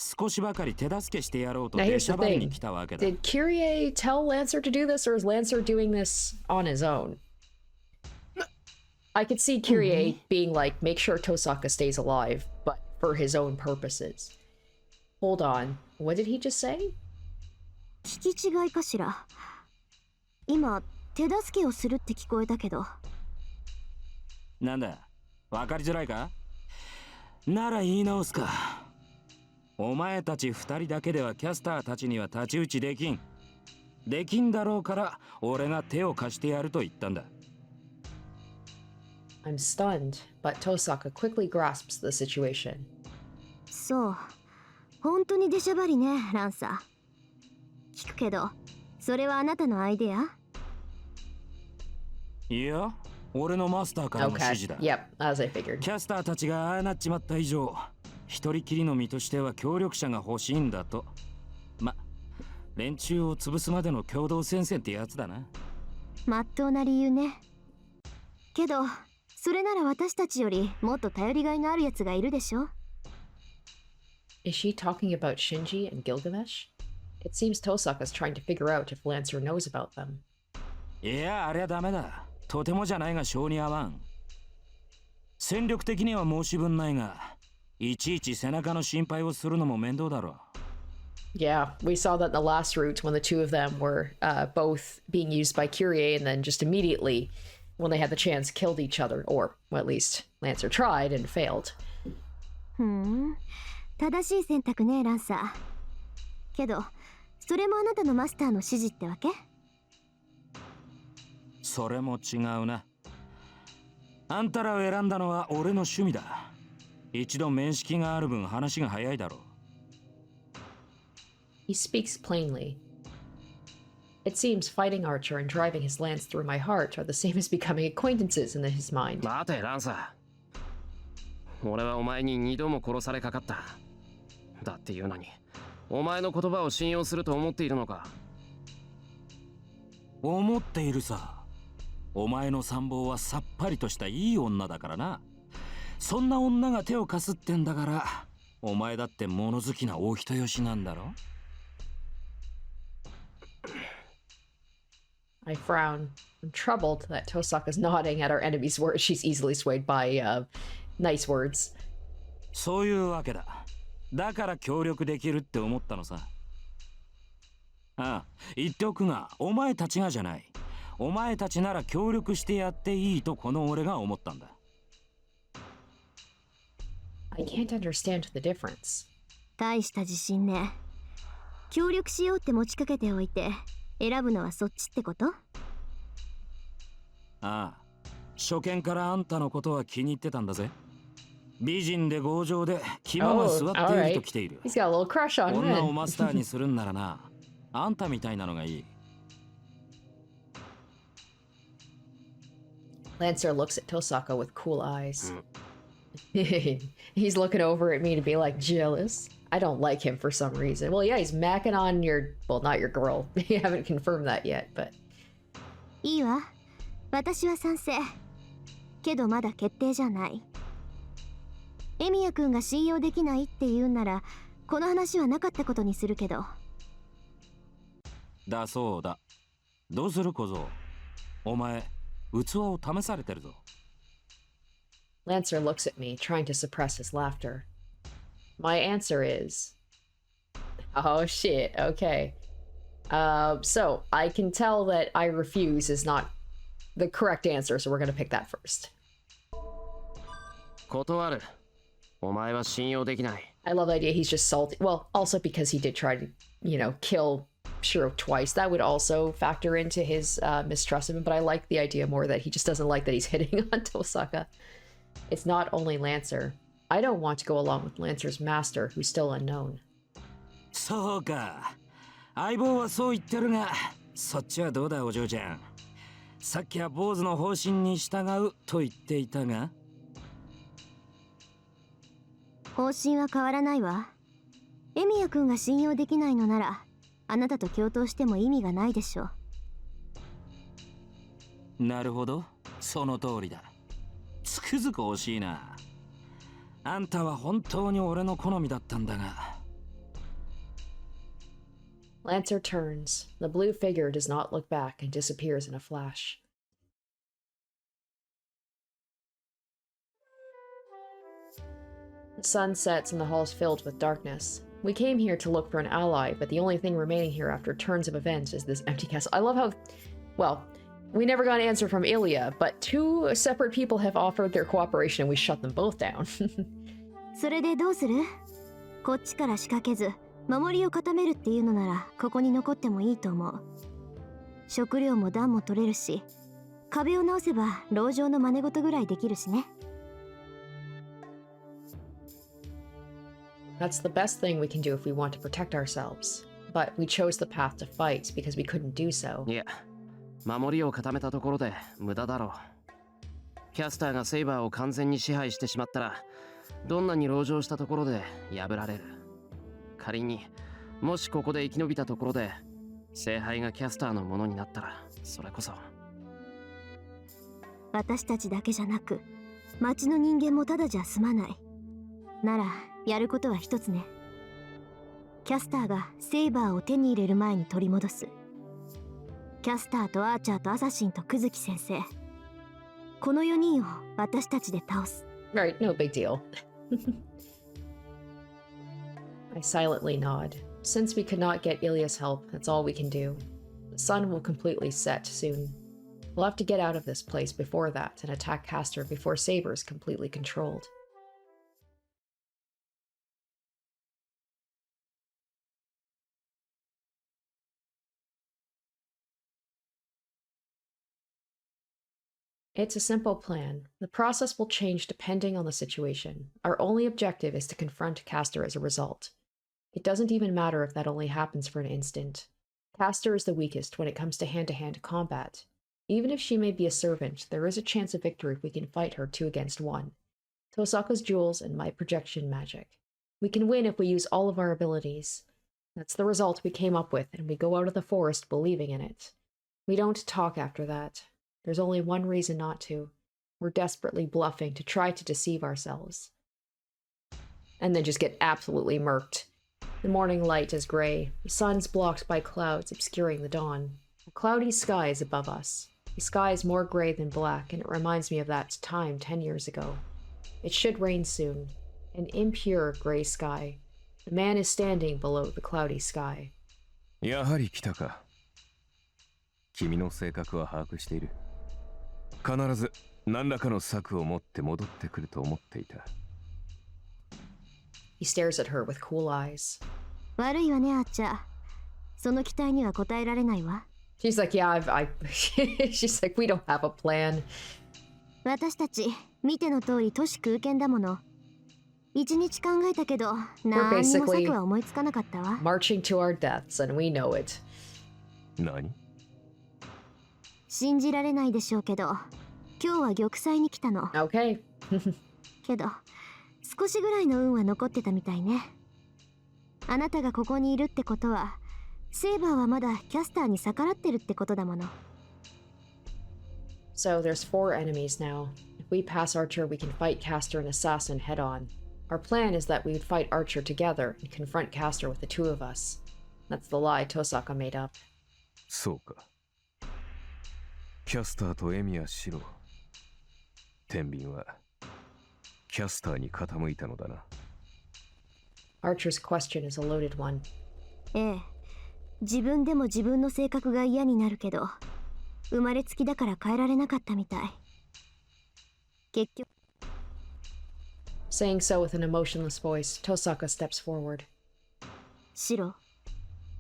少しばかり手助けしてやろうと Now 出 here's し the ゃばり thing. に来たわけだ。Did Kyrie tell Lancer to do this, or is Lancer doing this on his own? I could see Kyrie being like, make sure Tohsaka stays alive, but for his own purposes. Hold on. What did he just say? 聞き違いかしら。今手助けをするって聞こえたけど。なんだ、わかりづらいか。なら言い直すか。お前たち二人だけではキャスターたちには太刀打ちできん。できんだろうから俺が手を貸してやると言ったんだ。I'm stunned, but Tohsaka quickly grasps the situation. そう、本当に出しゃばりね、ランサー。聞くけど、それはあなたのアイデア？いや、俺のマスターからの指 Okay. 示だ。Yep, as I figured. キャスターたちがああなっちまった以上、一人きりの身としては協力者が欲しいんだと。ま、連中を潰すまでの共同戦線ってやつだな。まっとうな理由ね。けど、それなら私たちよりもっと頼りがいのあるやつがいるでしょ。Is she talking about Shinji and Gilgamesh? It seems Tohsaka's trying to figure out if Lancer knows about them. いや、あれはダメだ。とてもじゃないが性に合わん。戦力的には申し分ないが、いちいち背中の心配をするのも面倒だろう。Yeah, we saw that in the last route when the two of them were both being used by Kyrie and then just immediately, when they had the chance, killed each other. Or, well, at least Lancer tried and failed. 正しい選択ね、ランサー。けど、それもあなたのマスターの指示ってわけ？それも違うな。あんたらを選んだのは俺の趣味だ。一度面識がある分話が早いだろう。He speaks plainly. It seems fighting Archer and driving his lance through my heart are the same as becoming acquaintances in his mind. 待てランサー。俺はお前に2度も殺されかかった。だっていうのにお前の言葉を信用すると思っているのか。思っているさ。お前の参謀はさっぱりとしたいい女だからな。そんな女が手を貸すってんだから、お前だって物好きなお人よしなんだろ。I frown. I'm troubled that Tosaka's nodding at our enemy's words. She's easily swayed by nice words. そういうわけだ。だから協力できるって思ったのさ。ああ、言っておくが、お前たちがじゃない。お前たちなら協力してやっていいとこの俺が思ったんだ。I can't understand the difference. 大した自信ね。協力しようって持ちかけておいて選ぶのはそっちってこと？ああ、初見からあんたのことは気に入ってたんだぜ。美人で強情で肝が座っていると来ている。He's got a little crush on 女を men. マスターにするんならな、あんたみたいなのがいい。Lancer looks at Tosaka with cool eyes. He's looking over at me to be like, jealous. I don't like him for some reason. Well, yeah, he's macking on your, well, not your girl. You haven't confirmed that yet, but. いいわ。私は賛成。けどまだ決定じゃない。エミヤくんが信用できないって言うなら、この話はなかったことにするけど。だそうだ。どうする小僧。お前、器を試されてるぞ。Lancer looks at me, trying to suppress his laughter. My answer is... Oh shit, okay. So, I can tell that I refuse is not the correct answer, so we're gonna pick that first. 断る。お前は信用できない。 I love the idea he's just salty. Well, also because he did try to, kill Shirou twice. That would also factor into his mistrust of him, but I like the idea more that he just doesn't like that he's hitting on Tohsaka. It's not only Lancer. I don't want to go along with Lancer's master, who's still unknown. そうか。相棒はそう言ってるが、そっちはどうだお嬢ちゃん。さっきは坊主の方針に従うと言っていたが。方針は変わらないわ。エミヤくんが信用できないのなら、あなたと共闘しても意味がないでしょう。なるほど、その通りだ。つくづく惜しいな。あんたは本当に俺の好みだったんだが。Lancer turns. The blue figure does not look back and disappears in a flash. The sun sets and the hall is filled with darkness. We came here to look for an ally, but the only thing remaining here after turns of events is this empty castle. I love how... Well, we never got an answer from Ilya, but two separate people have offered their cooperation and we shut them both down. それでどうする？こっちから仕掛けず、守りを固めるっていうのなら、ここに残ってもいいと思う。食料も暖も取れるし、壁を直せば籠城の真似事ぐらいできるしね。That's the best thing we can do if we want to protect ourselves. But we chose the path to fight because we couldn't do so. いや、守りを固めたところで無駄だろう。キャスターがセイバーを完全に支配してしまったら、どんなに籠城したところで破られる。仮にもしここで生き延びたところで聖杯がキャスターのものになったら、それこそ。私たちだけじゃなく、町の人間もただじゃ済まない。ならやることは一つね。キャスターがセイバーを手に入れる前に取り戻す。キャスターとアーチャーとアサシンとクズキ先生、この4人を私たちで倒す。Right, no big deal. I silently nod. Since we could not get Ilya's help, that's all we can do. The sun will completely set soon. We'll have to get out of this place before that and attack Castor before Saber is completely controlled. It's a simple plan. The process will change depending on the situation. Our only objective is to confront Castor as a result. It doesn't even matter if that only happens for an instant. Castor is the weakest when it comes to hand-to-hand combat. Even if she may be a servant, there is a chance of victory if we can fight her 2 against 1. Tohsaka's jewels and my projection magic. We can win if we use all of our abilities. That's the result we came up with, and we go out of the forest believing in it. We don't talk after that. There's only one reason not to. We're desperately bluffing to try to deceive ourselves. And then just get absolutely murked. The morning light is gray. The sun's blocked by clouds obscuring the dawn. A cloudy sky is above us. The sky is more gray than black, and it reminds me of that time 10 years ago. It should rain soon. An impure gray sky. The man is standing below the cloudy sky. やはり来たか。君の性格は把握している。必ず何らかの策を持って戻ってくると思っていた。He stares at her with cool eyes. 悪いわね、アーチャー。その期待には応えられないわ。She's like, yeah, she's like, we don't have a plan. 私たち、見ての通り都市空間だもの。一日考えたけど、何にも策は思いつかなかったわ。Marching to our deaths, and we know it. 何？信じられないでしょうけど、今日は玉砕に来たの。Okay. けど、少しぐらいの運は残ってたみたいね。あなたがここにいるってことは、セーバーはまだキャスターに逆らってるってことだもの。So there's 4 enemies now. If we pass Archer, we can fight Caster and Assassin head on. Our plan is that we would fight Archer together and confront Caster with the 2 of us. That's the lie Tohsaka made up. そうか。キャスターとエミやシロ。天秤はキャスターに傾いたのだな。Archer's question is a loaded one. ええ、自分でも自分の性格が嫌になるけど、生まれつきだから変えられなかったみたい。結局。Saying so with an emotionless voice, Tohsaka steps forward. シロ、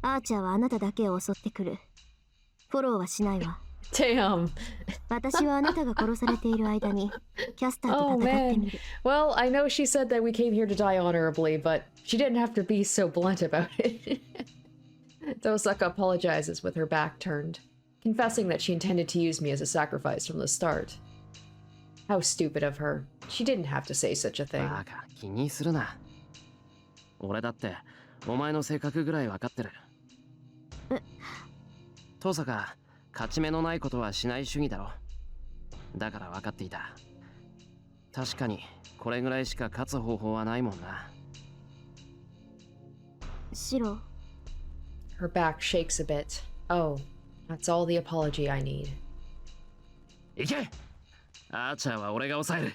アーチャーはあなただけを襲ってくる。フォローはしないわ。Damn. 私はあなたが殺されている間にキャスターと戦ってみる。Well, I know she said that we came here to die honorably, but she didn't have to be so blunt about it. Tohsaka apologizes with her back turned, confessing that she intended to use me as a sacrifice from the start. How stupid of her. She didn't have to say such a thing. バカ、気にするな。俺だってお前の性格ぐらい分かってる。登坂、勝ち目のないことはしない主義だろ。だから分かっていた。確かにこれぐらいしか勝つ方法はないもんな。シロ。Her back shakes a bit. Oh, that's all the apology I need. 行け！アーチャーは俺が抑える。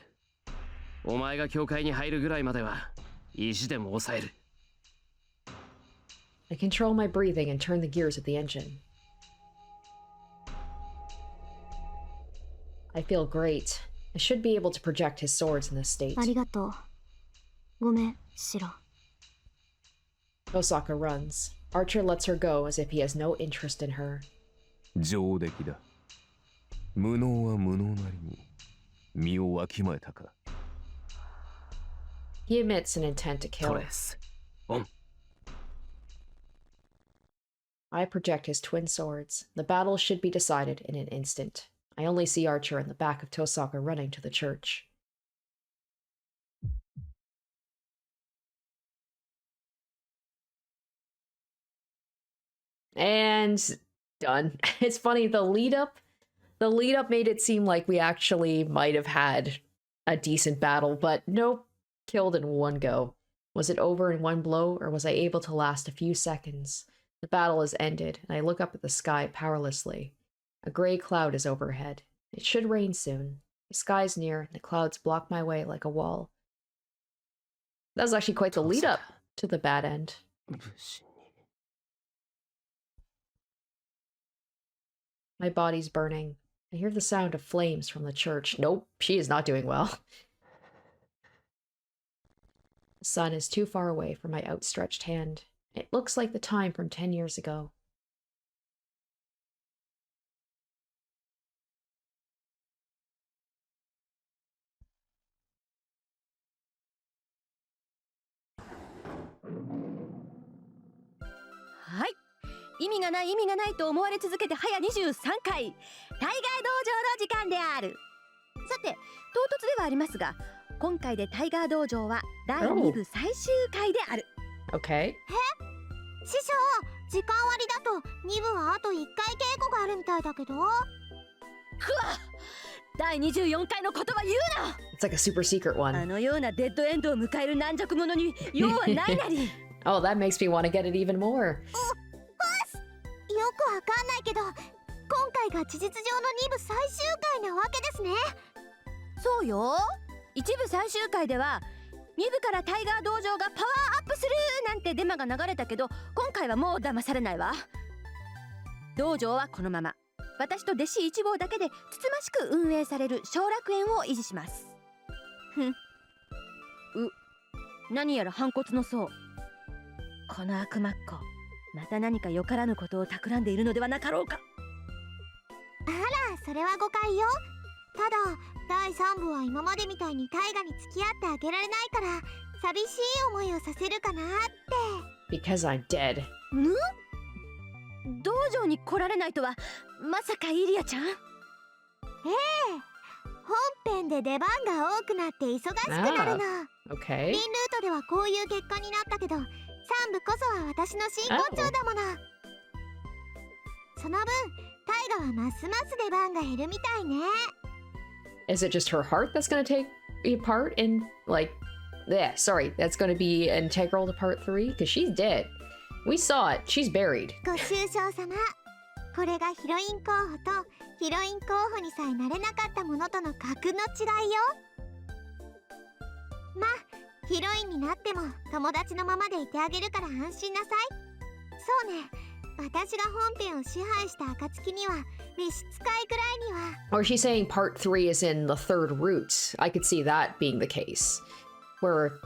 お前が教会に入るぐらいまでは意地でも抑える。I control my breathing and turn the gears of the engine. I feel great. I should be able to project his swords in this state. ありがとう。ごめん、シロ。Tohsaka runs. Archer lets her go as if he has no interest in her. 上出来だ。無能は無能なりに身をわきまえたか。He admits an intent to kill. トレス。オン。I project his twin swords. The battle should be decided in an instant. I only see Archer in the back of Tohsaka running to the church. And done. It's funny, the lead up made it seem like we actually might have had a decent battle, but nope, killed in one go. Was it over in one blow, or was I able to last a few seconds? The battle is ended, and I look up at the sky powerlessly. A gray cloud is overhead. It should rain soon. The sky's near, and the clouds block my way like a wall. That was actually quite the lead up to the bad end. My body's burning. I hear the sound of flames from the church. Nope, she is not doing well. The sun is too far away from my outstretched hand. It looks like the time from 10 years ago. Hi. 意味がないと思われ続けて早23回タイガー道場の時間である。さて唐突ではありますが今回でタイガー道場は第2部最終回である。 Okay. 師匠時間割だと2部はあと1回稽古があるみたいだけど。くわ第24回の言葉言うな。 It's like a super secret あ one. のようなデッドエンドを迎える軟弱者に用はないなり。 Oh, that makes me want to get it even more. よくわかんないけど、今回が事実上の2部最終回なわけですね。そうよ。一部最終回では2部からタイガー道場がパワーアップするなんてデマが流れたけど、今回はもう騙されないわ。道場はこのまま私と弟子一号だけでつつましく運営される小楽園を維持します。ふん。何やら反骨の相。この悪魔っ子、また何かよからぬことを企んでいるのではなかろうか。あら、それは誤解よ。ただ第3部は今までみたいにタイガに付き合ってあげられないから寂しい思いをさせるかなって。 Because I'm dead. 道場に来られないとはまさかイリアちゃん。ええ、本編で出番が多くなって忙しくなるの。 Okay. リンルートではこういう結果になったけど、3部こそは私の真骨頂だもの。その分タイガはますます出番が減るみたいね。 Is it just her heart that's going to take a part in, like, yeah, sorry, that's going to be integral to part 3? Because she's dead. We saw it. She's buried. ご愁傷様。これがヒロイン候補とヒロイン候補にさえなれなかったものとの格の違いよ。まあヒロインになっても友達のままでいてあげるから安心なさい。そうね、私が本編を支配した暁には召使いくらいには。 Or she's saying part 3 is in the third route. I could see that being the case. Where,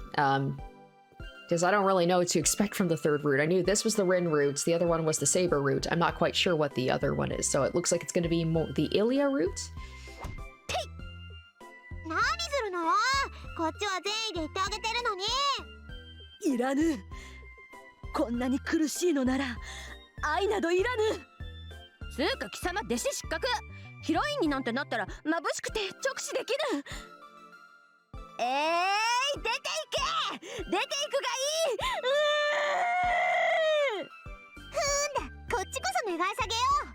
because I don't really know what to expect from the third route. I knew this was the Rin route, the other one was the Saber route. I'm not quite sure what the other one is, so it looks like it's going to be more the Ilia route. 何するのよ。こっちは善意で言ってあげてるのに。いらぬ。こんなに苦しいのなら愛などいらぬ。つうか貴様弟子失格。ヒロインになんてなったら眩しくて直視できぬ。出ていけ。出ていくがいい。こっちこそ願い下げよう。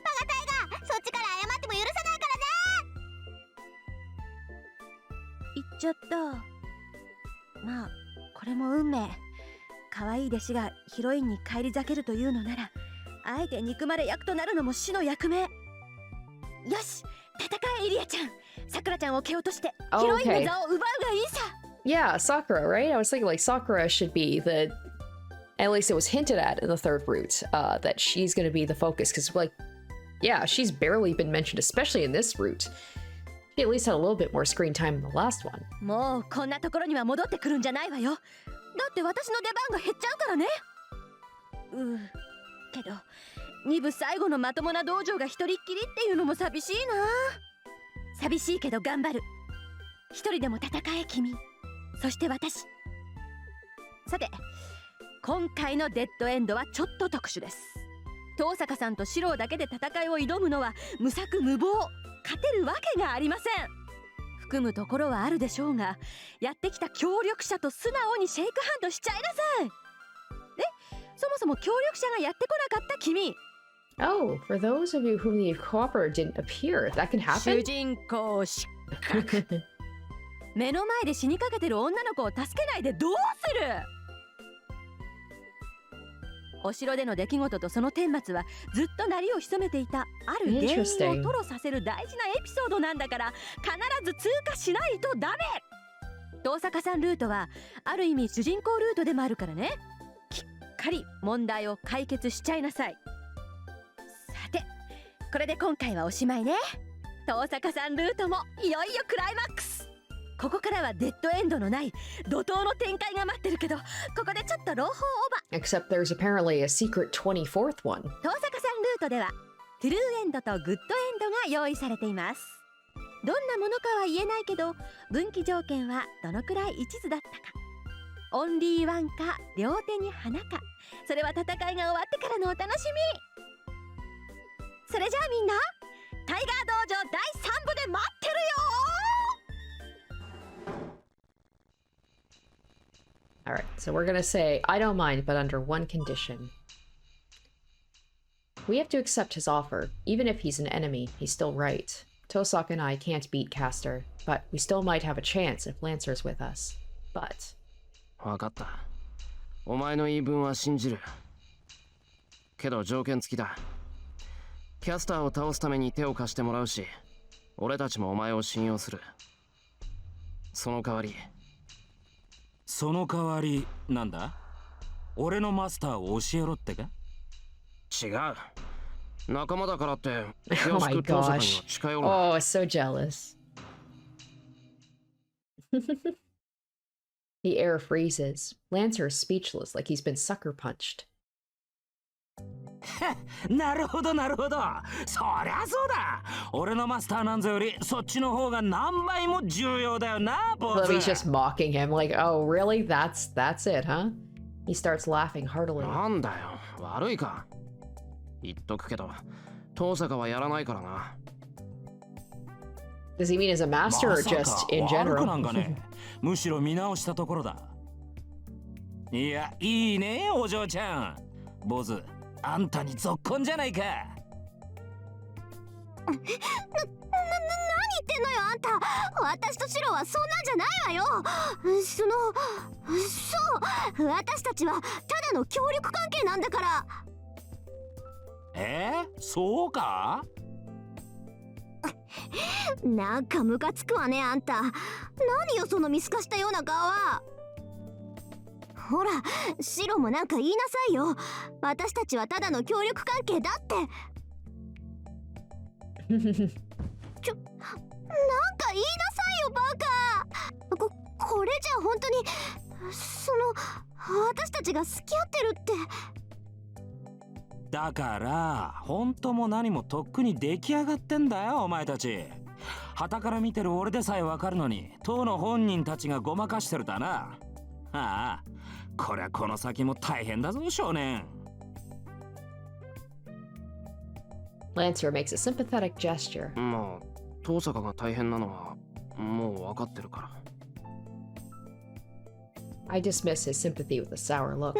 バカタイガー、そっちから謝っても許さないからね。言っちゃった。まあこれも運命。可愛い弟子がヒロインに返り咲けるというのなら、あえて憎まれ役となるのも死の役目。よし、戦えイリアちゃん。さくらちゃんを蹴落としてヒロインの座を奪うがいいさ。Yeah, Sakura, right? I was thinking like Sakura should be the, at least it was hinted at in the third route, that she's going to be the focus. Because like, yeah, she's barely been mentioned, especially in this route. She at least had a little bit more screen time in the last one. もうこんなところには戻ってくるんじゃないわよ。だって私の出番が減っちゃうからね。けど2部最後のまともな道場が一人っきりっていうのも寂しいな。寂しいけど頑張る。一人でも戦え君。そして私。さて今回のデッドエンドはちょっと特殊です。東坂さんと四郎だけで戦いを挑むのは無策無謀。勝てるわけがありません。含むところはあるでしょうが、やってきた協力者と素直にシェイクハンドしちゃいなさい。で、そもそも協力者がやってこなかった君。Oh, for those of you whom the cooperator didn't appear, that can 主 happen? 人公失格。目の前で死にかけてる女の子を助けないでどうする。お城での出来事とその顛末はずっと鳴りを潜めていたある原因を吐露させる大事なエピソードなんだから、必ず通過しないとダメ。東坂さんルートはある意味主人公ルートでもあるからね。きっかり問題を解決しちゃいなさい。さてこれで今回はおしまいね。東坂さんルートもいよいよクライマックス。ここからはデッドエンドのない怒涛の展開が待ってるけど、ここでちょっと朗報オーバー。 Except there's apparently a secret 24th one. 東坂さんルートではトゥルーエンドとグッドエンドが用意されています。どんなものかは言えないけど、分岐条件はどのくらい一途だったか、オンリーワンか両手に花か、それは戦いが終わってからのお楽しみ。それじゃあみんなタイガー道場第3部で待ってるよ。All right, so we're gonna say, I don't mind, but under one condition. We have to accept his offer. Even if he's an enemy, he's still right. Tohsaka and I can't beat Caster, but we still might have a chance if Lancer's with us. But... わかった。お前の言い分は信じる。けど条件付きだ。キャスターを倒すために手を貸してもらうし、俺たちもお前を信用する。その代わり。その代わりなんだ？俺のマスターを教えろってか？違う。仲間だからって、Oh my gosh. Oh, so jealous. The air freezes. Lancer is speechless, like he's been sucker punched. なるほどなるほど。そりゃそうだ。俺のマスターなんぞよりそっちの方が何倍も重要だよな、坊主。He's just mocking him, like, oh, really? That's it, huh? He starts laughing heartily. なんだよ、悪いか。言っとくけど、遠坂はやらないからな。Does he mean as a master or just in 悪く general? なんかね。むしろ見直したところだ。いや、いいね、お嬢ちゃん。坊主、あんたにぞっこんじゃないか。何言ってんのよあんた。私とシロはそんなんじゃないわよ。そう私たちはただの協力関係なんだから。そうか？なんかムカつくわねあんた。何よその見透かしたような顔は。ほらシロもなんか言いなさいよ。私たちはただの協力関係だって。なんか言いなさいよバカ。これじゃ本当に私たちが付き合ってるって。だから本当も何もとっくに出来上がってんだよお前たち。傍から見てる俺でさえわかるのに当の本人たちがごまかしてるだな。ああ、こりゃこの先も大変だぞ少年。Lancer makes a sympathetic gesture. まあ、遠坂が大変なのはもう分かってるから。I dismiss his sympathy with a sour look.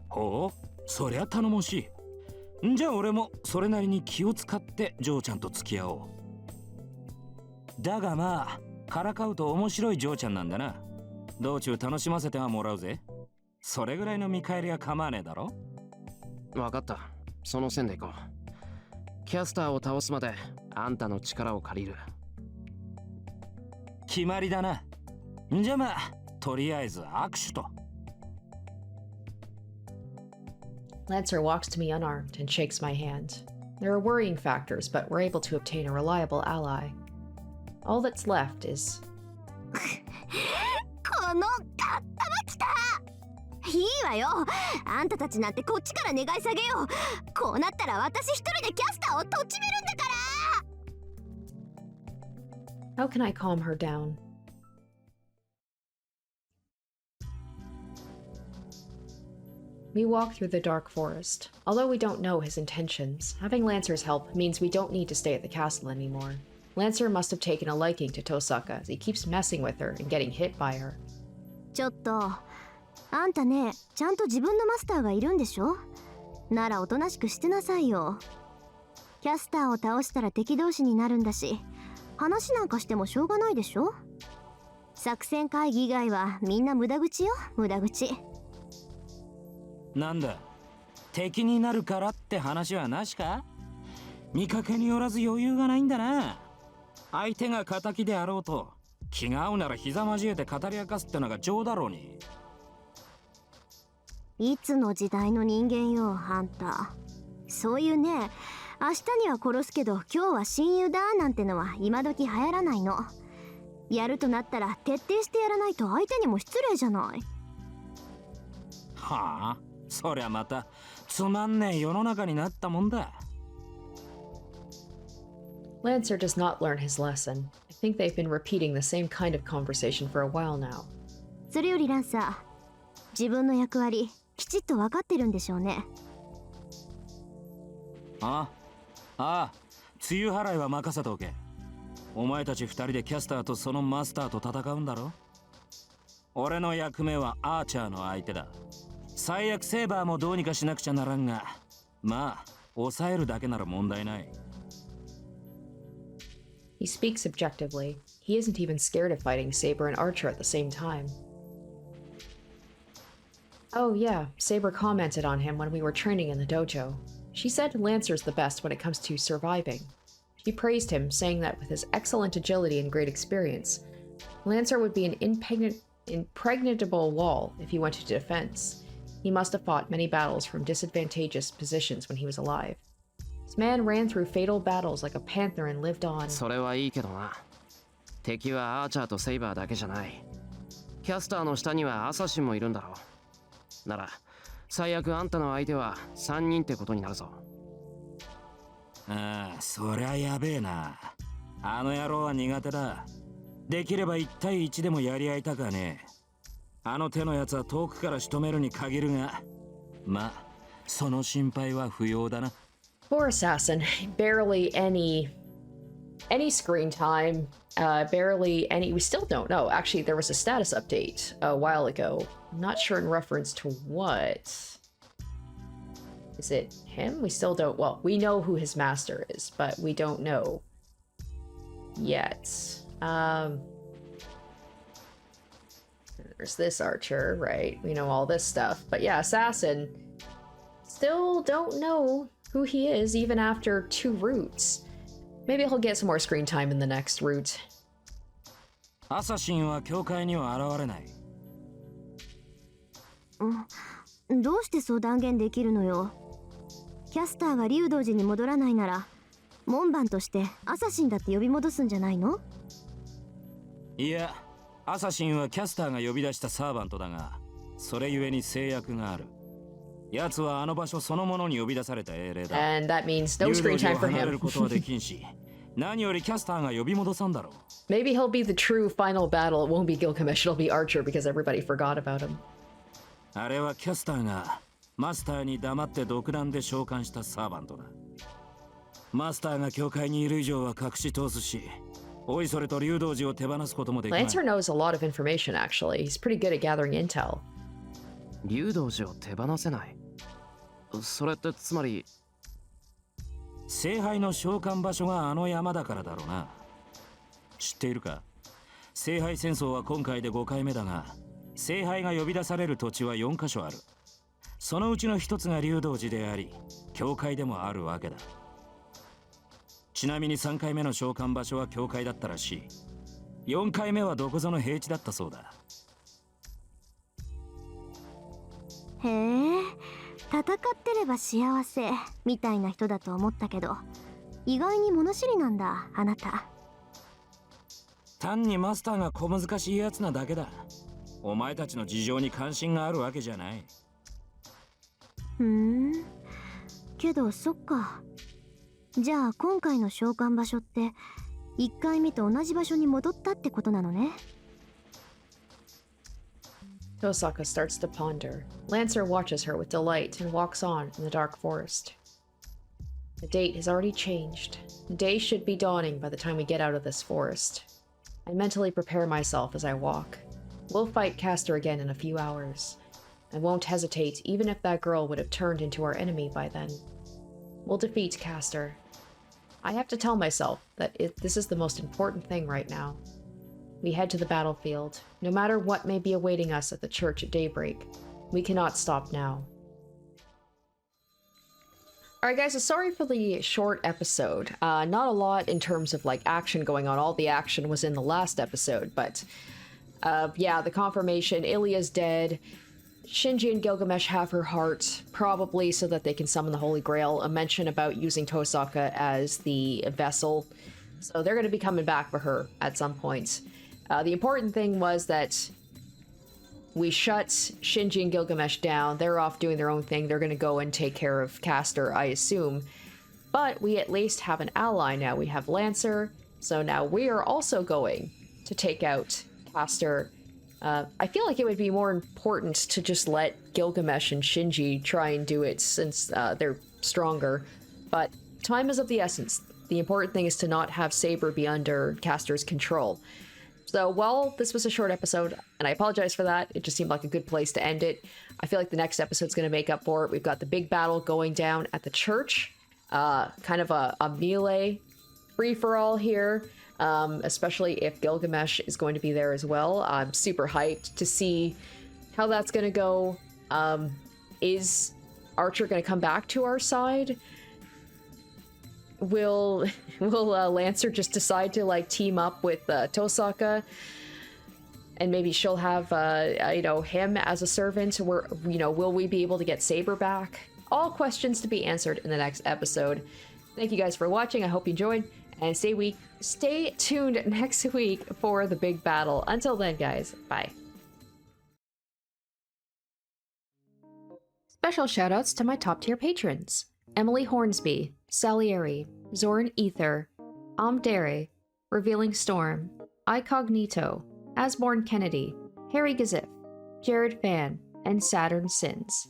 ほう、そりゃ頼もしい。じゃあ俺もそれなりに気を使ってジョーちゃんと付き合おう。だがまあからかうと面白いジョーちゃんなんだな。道中楽しませてはもらうぜ。それぐらいの見返りは構わねえだろ。分かった、その線でいこう。キャスターを倒すまであんたの力を借りる。決まりだな。じゃあまあとりあえず握手と。Lancer walks to me unarmed and shakes my hand. There are worrying factors, but we're able to obtain a reliable ally. All that's left is... このカッタマきた。いいわよ。あんたたちなんてこっちから願い下げよう。こうなったら私一人でキャスターをとちめるんだから。 How can I calm her down? We walk through the dark forest. Although we don't know his intentions, having Lancer's help means we don't need to stay at the castle anymore. Lancer must have taken a liking to Tohsaka as he keeps messing with her and getting hit by her. ちょっとあんたね、ちゃんと自分のマスターがいるんでしょ。ならおとなしくしてなさいよ。キャスターを倒したら敵同士になるんだし、話なんかしてもしょうがないでしょ。作戦会議以外はみんな無駄口よ、無駄口。なんだ、敵になるからって話はなしか？見かけによらず余裕がないんだな。相手が敵であろうと気が合うなら膝交えて語り明かすってのが情だろうに。いつの時代の人間よあんた。そういうね、明日には殺すけど今日は親友だなんてのは今時流行らないの。やるとなったら徹底してやらないと相手にも失礼じゃない。はあ、そりゃまたつまんねえ世の中になったもんだ。Lancer does not learn his lesson. I think they've been repeating the same kind of conversation for a while now. それよりランサー、自分の役割きちっと分かってるんでしょうね。ああ、梅雨払いは任せておけ。お前たち二人でキャスターとそのマスターと戦うんだろ。俺の役目はアーチャーの相手だ。最悪セーバーもどうにかしなくちゃならんが、まあ抑えるだけなら問題ない。 He speaks objectively. He isn't even scared of fighting Saber and Archer at the same time. Oh yeah, Saber commented on him when we were training in the dojo. She said Lancer's the best when it comes to surviving. She praised him, saying that with his excellent agility and great experience, Lancer would be an impregnable wall if he went to defense. He must have fought many battles from disadvantageous positions when he was alive. This man ran through fatal battles like a panther and lived on. それはいいけどな。敵はアーチャーとセイバーだけじゃない。キャスターの下にはアサシンもいるんだろう。なら最悪あんたの相手は3人ってことになるぞ。ああ、そりゃやべえな。あの野郎は苦手だ。できれば1対1でもやり合いたかねえ。あの手のやつは遠くから仕留めるに限るが、まあその心配は不要だな。Poor assassin. Barely any screen time. Barely any. We still don't know. Actually, there was a status update a while ago. I'm not sure in reference to what. Is it him? We still don't. Well, we know who his master is, but we don't know yet. There's this archer, right? We know all this stuff. But yeah, assassin. Still don't know who he is, even after 2 routes. Maybe he'll get some more screen time in the next route. アサシンは教会には現れない。どうしてそう断言できるのよ。キャスターが竜道寺に戻らないなら門番としてアサシンだって呼び戻すんじゃないの？いや、アサシンはキャスターが呼び出したサーバントだが、それゆえに制約がある。奴はあの場所そのものに呼び出された英霊だ。And that means no screen time for 離れ him. ることはできんし、何よりキャスターが呼び戻さんだろう。Maybe he'll be the true final battle. It won't be Gilgamesh, it'll be Archer because everybody forgot about him. あれはキャスターがマスターに黙って独断で召喚したサーバントだ。マスターが教会にいる以上は隠し通すし、おいそれと竜道寺を手放すこともできない。Lancer knows a lot of information actually. He's pretty good at gathering intel. 竜道寺を手放せない。それってつまり聖杯の召喚場所があの山だからだろうな。知っているか？聖杯戦争は今回で5回目だが、聖杯が呼び出される土地は4カ所ある。そのうちの1つが竜道寺であり、教会でもあるわけだ。ちなみに3回目の召喚場所は教会だったらしい。4回目はどこぞの平地だったそうだ。へえ、戦ってれば幸せみたいな人だと思ったけど、意外に物知りなんだ、あなた。単にマスターが小難しいやつなだけだ。お前たちの事情に関心があるわけじゃない。けどそっか。じゃあ今回の召喚場所って1回目と同じ場所に戻ったってことなのね。Tohsaka starts to ponder. Lancer watches her with delight and walks on in the dark forest. The date has already changed. The day should be dawning by the time we get out of this forest. I mentally prepare myself as I walk. We'll fight Castor again in a few hours. I won't hesitate even if that girl would have turned into our enemy by then. We'll defeat Castor. I have to tell myself that this is the most important thing right now. We head to the battlefield. No matter what may be awaiting us at the church at daybreak, we cannot stop now. Alright guys, so sorry for the short episode. Not a lot in terms of like action going on. All the action was in the last episode, but yeah, the confirmation, Ilya's dead. Shinji and Gilgamesh have her heart, probably so that they can summon the Holy Grail. A mention about using Tohsaka as the vessel. So they're going to be coming back for her at some point. The important thing was that we shut Shinji and Gilgamesh down. They're off doing their own thing. They're going to go and take care of Castor, I assume. But we at least have an ally now. We have Lancer. So now we are also going to take out Castor. I feel like it would be more important to just let Gilgamesh and Shinji try and do it since they're stronger. But time is of the essence. The important thing is to not have Saber be under Castor's control. So while this was a short episode, and I apologize for that, it just seemed like a good place to end it. I feel like the next episode's going to make up for it. We've got the big battle going down at the church. Kind of a melee free-for-all here, especially if Gilgamesh is going to be there as well. I'm super hyped to see how that's going to go. Is Archer going to come back to our side? Will Lancer just decide to like team up with Tohsaka, and maybe she'll have him as a servant? Or will we be able to get Saber back? All questions to be answered in the next episode. Thank you guys for watching. I hope you enjoyed, and stay tuned next week for the big battle. Until then, guys, bye. Special shoutouts to my top tier patrons: Emily Hornsby, Salieri, Zoran Ether, Amdere, Revealing Storm, Icognito, Asborn Kennedy, Harry Gazif, Jared Fan, and Saturn Sins.